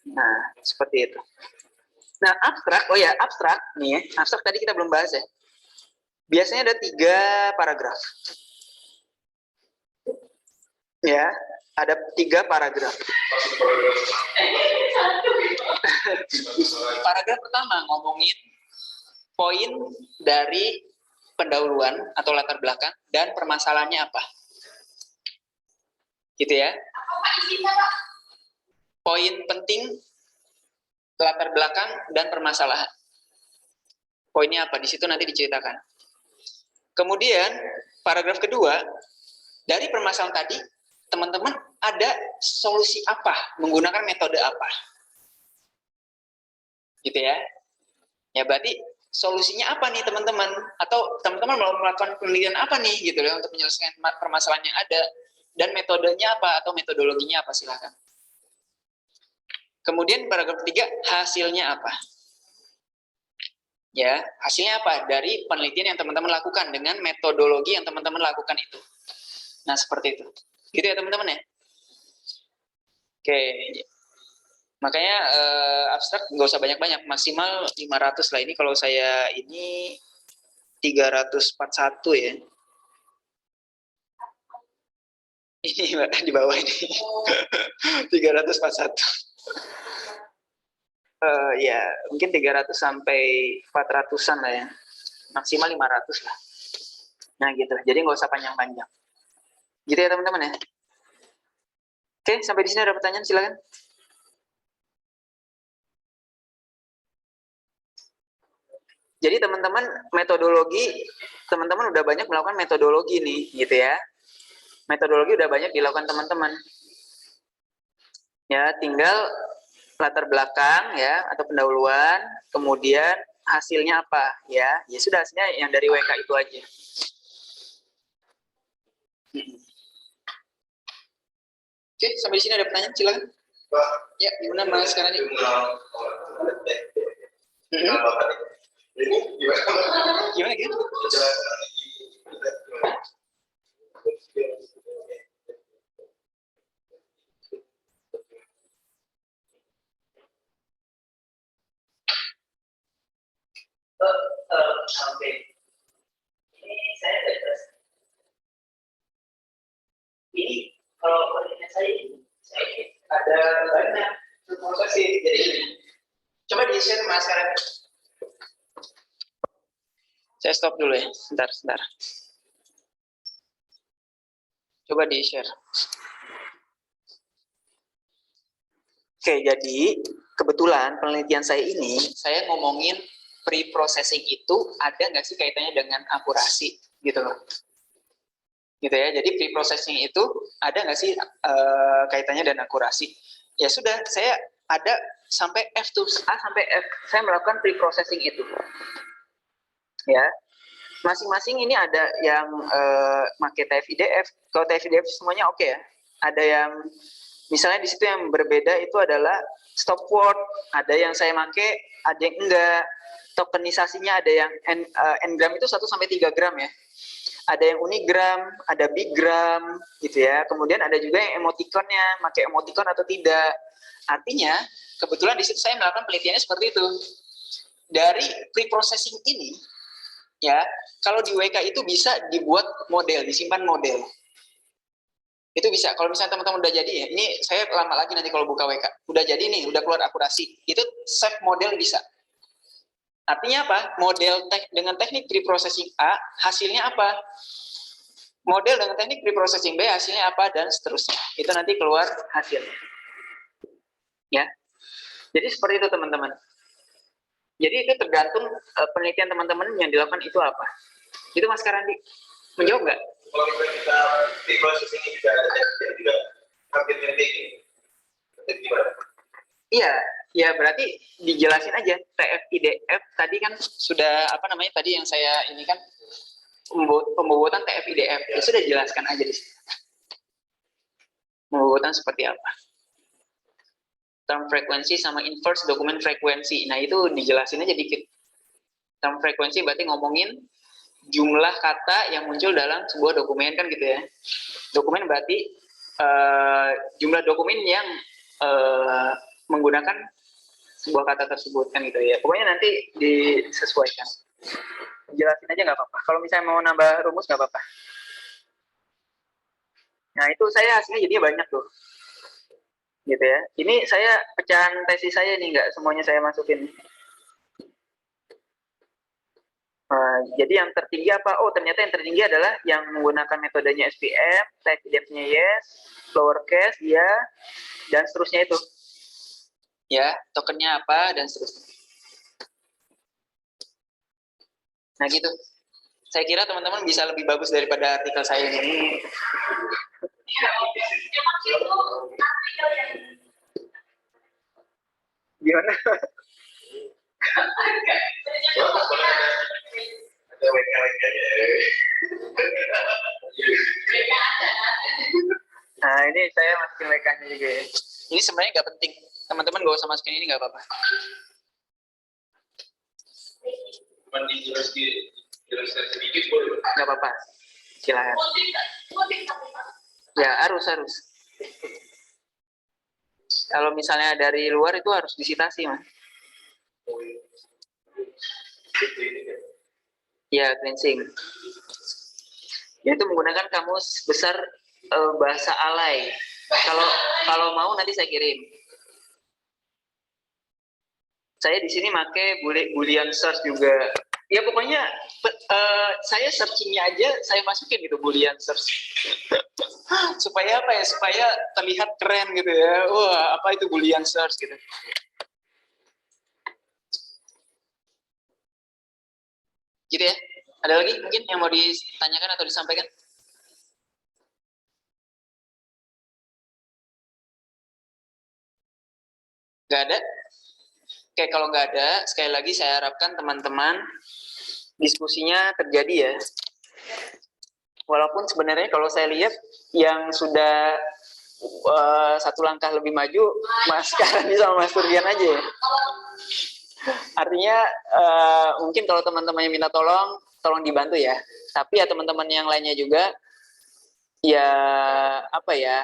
nah seperti itu. Nah abstrak, oh ya abstrak nih ya. Abstrak tadi kita belum bahas ya. Biasanya ada 3 paragraf. Ya, ada 3 paragraf. Paragraf pertama ngomongin poin dari pendahuluan atau latar belakang dan permasalahannya apa. Gitu ya. Poin penting, latar belakang dan permasalahan. Poinnya apa? Di situ nanti diceritakan. Kemudian paragraf kedua, dari permasalahan tadi, teman-teman ada solusi apa? Menggunakan metode apa? Gitu ya. Ya berarti solusinya apa nih teman-teman? Atau teman-teman mau melakukan penelitian apa nih gitu ya untuk menyelesaikan permasalahan yang ada? Dan metodenya apa atau metodologinya apa? Silakan. Kemudian paragraf ketiga, hasilnya apa? Ya, hasilnya apa? Dari penelitian yang teman-teman lakukan dengan metodologi yang teman-teman lakukan itu. Nah, seperti itu. Gitu ya teman-teman ya? Oke. Makanya abstrak nggak usah banyak-banyak, maksimal 500 lah. Ini kalau saya ini 341 ya. Ini di bawah ini. 341. Ya mungkin 300 sampai 400-an lah ya, maksimal 500 lah. Nah gitu, jadi nggak usah panjang-panjang. Gitu ya teman-teman ya. Oke, sampai di sini ada pertanyaan, silakan. Jadi teman-teman metodologi, teman-teman udah banyak melakukan metodologi nih, gitu ya. Metodologi udah banyak dilakukan teman-teman. Ya, tinggal latar belakang ya atau pendahuluan, kemudian hasilnya apa ya. Ya sudah, hasilnya yang dari WK itu aja. Oke, sampai di sini ada pertanyaan, silakan. Ya, gimana Mas sekarang ini? Gimana gitu? Oke. Ini saya bebas. Ini kalau penelitian saya ada banyak proses sih. Jadi coba di share Mas sekarang. Saya stop dulu ya, sebentar. Coba di share. Oke, jadi kebetulan penelitian saya ini, saya ngomongin pre-processing itu ada nggak sih kaitannya dengan akurasi, gitu loh. Gitu ya, jadi pre-processing itu ada nggak sih kaitannya dengan akurasi. Ya sudah, saya ada sampai F tuh, A sampai F, saya melakukan pre-processing itu. Ya, masing-masing ini ada yang pakai TF-IDF. Kalau TF-IDF semuanya oke ya. Ada yang misalnya di situ yang berbeda itu adalah stop word, ada yang saya pakai, ada yang enggak. Tokenisasinya ada yang n-gram itu 1 sampai 3 gram ya. Ada yang unigram, ada bigram gitu ya. Kemudian ada juga yang emoticonnya, pakai emoticon atau tidak. Artinya, kebetulan di situ saya melakukan penelitiannya seperti itu. Dari pre-processing ini ya, kalau di WK itu bisa dibuat model, disimpan model. Itu bisa. Kalau misalnya teman-teman udah jadi ya, ini saya lama lagi nanti kalau buka WK. Udah jadi nih, udah keluar akurasi. Itu save model bisa. Artinya apa? Model dengan teknik pre-processing A, hasilnya apa? Model dengan teknik pre-processing B, hasilnya apa? Dan seterusnya. Itu nanti keluar hasilnya. Ya. Jadi seperti itu teman-teman. Jadi itu tergantung penelitian teman-teman yang dilakukan itu apa. Itu Mas Karandi. Menjawab nggak? Kalau kita di proses ini juga hampir mirip gimana? Iya, ya berarti dijelasin aja. TF-IDF tadi kan sudah apa namanya tadi yang saya ini kan pembobotan TF-IDF. Ya sudah jelaskan aja di sini. Pembobotan seperti apa? Term frekuensi sama inverse dokumen frekuensi. Nah itu dijelasin aja dikit. Term frekuensi berarti ngomongin jumlah kata yang muncul dalam sebuah dokumen kan gitu ya. Dokumen berarti jumlah dokumen yang menggunakan sebuah kata tersebut kan gitu ya. Pokoknya nanti disesuaikan. Jelasin aja nggak apa-apa. Kalau misalnya mau nambah rumus nggak apa-apa. Nah itu saya hasilnya jadinya banyak tuh. Gitu ya. Ini saya pecahan tesis saya nih, nggak semuanya saya masukin. Jadi yang tertinggi apa? Oh ternyata yang tertinggi adalah yang menggunakan metodenya SPM, TF-IDF-nya yes, lowercase ya, dan seterusnya itu. Ya, tokennya apa dan seterusnya. Nah gitu. Saya kira teman-teman bisa lebih bagus daripada artikel saya ini. Gimana? Ada WK-WK-nya. Nah ini saya masukin WK-nya juga ya. Ini sebenarnya nggak penting. Teman-teman nggak usah masukin ini nggak apa-apa. Cuma dijelaskan sedikit boleh. Nggak apa-apa. Silakan. Ya harus. Kalau misalnya dari luar itu harus disitasi mas. Ya cleansing. Yaitu menggunakan kamus besar bahasa alay. Kalau mau nanti saya kirim. Saya di sini pakai Boolean search juga. Ya pokoknya saya searchingnya aja saya masukin gitu Boolean search. Supaya apa ya? Supaya terlihat keren gitu ya. Wah, apa itu Boolean search gitu. Gitu ya. Ada lagi mungkin yang mau ditanyakan atau disampaikan? Nggak ada? Oke, kalau nggak ada, sekali lagi saya harapkan teman-teman diskusinya terjadi ya. Walaupun sebenarnya kalau saya lihat yang sudah satu langkah lebih maju, Mas Karani sama Mas Turdian aja ya. Artinya mungkin kalau teman-teman yang minta tolong dibantu ya. Tapi ya teman-teman yang lainnya juga, ya apa ya,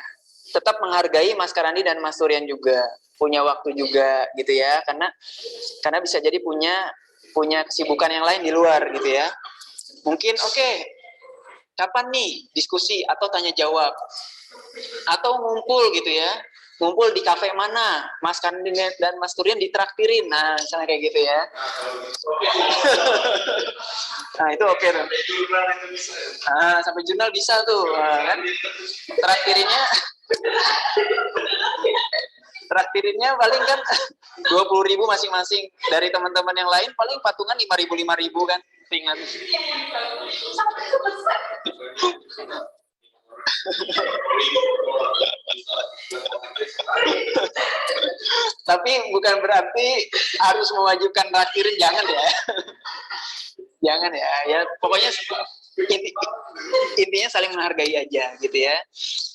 tetap menghargai Mas Karani dan Mas Turian juga. Punya waktu juga gitu ya, karena bisa jadi punya kesibukan yang lain di luar gitu ya. Mungkin oke, kapan nih diskusi atau tanya jawab atau ngumpul gitu ya, ngumpul di kafe mana, Mas Karani dan Mas Turian ditraktirin, nah misalnya kayak gitu ya. Nah itu oke tuh. Sampai jurnal bisa tuh kan, traktirinnya paling kan 20.000 masing-masing. Dari teman-teman yang lain paling patungan 5.000 kan, ingat. Tapi bukan berarti harus mewajibkan traktirin, jangan ya. Jangan ya, ya pokoknya intinya saling menghargai aja gitu ya.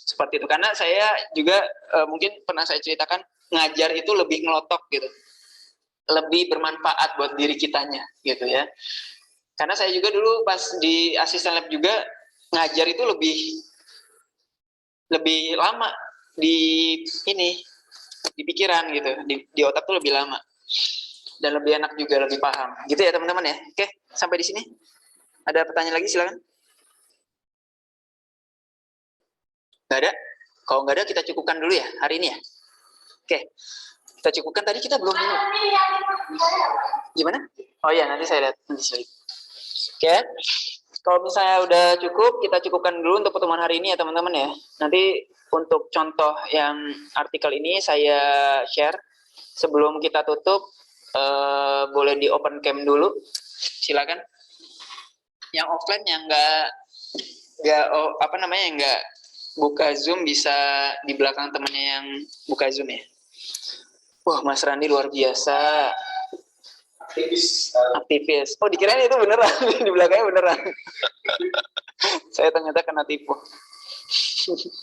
Seperti itu, karena saya juga mungkin pernah saya ceritakan, ngajar itu lebih ngelotok gitu, lebih bermanfaat buat diri kitanya gitu ya. Karena saya juga dulu pas di asisten lab juga ngajar itu lebih lama di pikiran gitu, di otak tuh lebih lama dan lebih enak juga, lebih paham gitu ya teman-teman ya. Oke, sampai di sini. Ada pertanyaan lagi silakan. Nggak ada? Kalau nggak ada kita cukupkan dulu ya hari ini ya. Oke, kita cukupkan. Tadi kita belum. Gimana? Oh ya, nanti saya lihat. Oke, kalau misalnya udah cukup, kita cukupkan dulu untuk pertemuan hari ini ya teman-teman ya. Nanti untuk contoh yang artikel ini saya share. Sebelum kita tutup, boleh di open cam dulu. Silakan. Yang offline yang nggak nggak buka Zoom bisa di belakang temannya yang buka Zoom ya. Wah, Mas Randi luar biasa. Aktivis. Oh, dikirain itu beneran. Di belakangnya beneran. Saya ternyata kena tipu.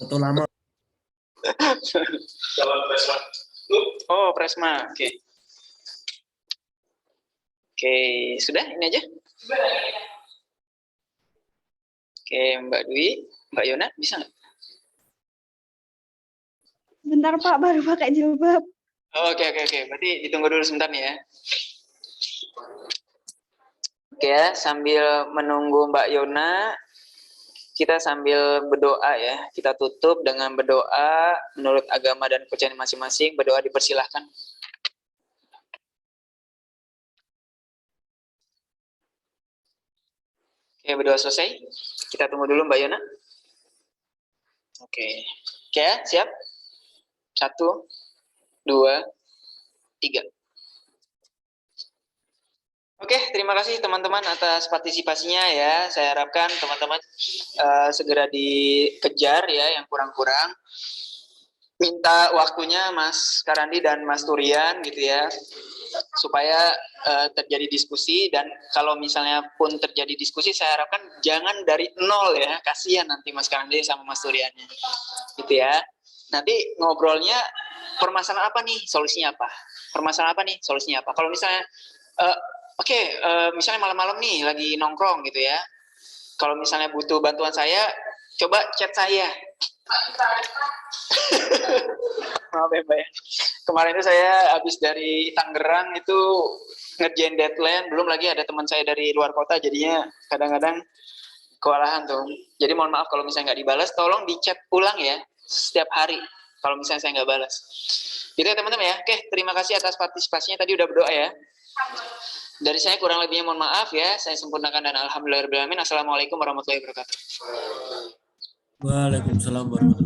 Foto lama. Oh, Presma. Oke. Oke, sudah ini aja. Oke, Mbak Dwi, Mbak Yona, bisa nggak? Bentar Pak, baru pakai jilbab. Oke. Berarti ditunggu dulu sebentar nih ya. Oke ya, sambil menunggu Mbak Yona, kita sambil berdoa ya. Kita tutup dengan berdoa menurut agama dan kepercayaan masing-masing. Berdoa dipersilahkan. Oke, berdoa selesai. Kita tunggu dulu Mbak Yona. Oke ya, siap? 1, 2, 3. Oke, terima kasih teman-teman atas partisipasinya ya. Saya harapkan teman-teman segera dikejar ya yang kurang-kurang. Minta waktunya Mas Karandi dan Mas Turian gitu ya, supaya terjadi diskusi. Dan kalau misalnya pun terjadi diskusi, saya harapkan jangan dari nol ya. Kasihan nanti Mas Karandi sama Mas Turiannya gitu ya. Nanti ngobrolnya permasalahan apa nih, solusinya apa? Permasalahan apa nih, solusinya apa? Kalau misalnya misalnya malam-malam nih lagi nongkrong gitu ya. Kalau misalnya butuh bantuan saya, coba chat saya. Maaf ya Mbak ya. Kemarin itu saya habis dari Tangerang itu ngerjain deadline, belum lagi ada teman saya dari luar kota, jadinya kadang-kadang kewalahan tuh. Jadi mohon maaf kalau misalnya nggak dibalas, tolong di chat ulang ya setiap hari kalau misalnya saya nggak balas. Gitu ya teman-teman ya. Oke, terima kasih atas partisipasinya. Tadi udah berdoa ya. Dari saya kurang lebihnya mohon maaf ya. Saya sempurnakan dan alhamdulillahirabbil alamin. Assalamualaikum warahmatullahi wabarakatuh. Waalaikumsalam warahmatullahi wabarakatuh.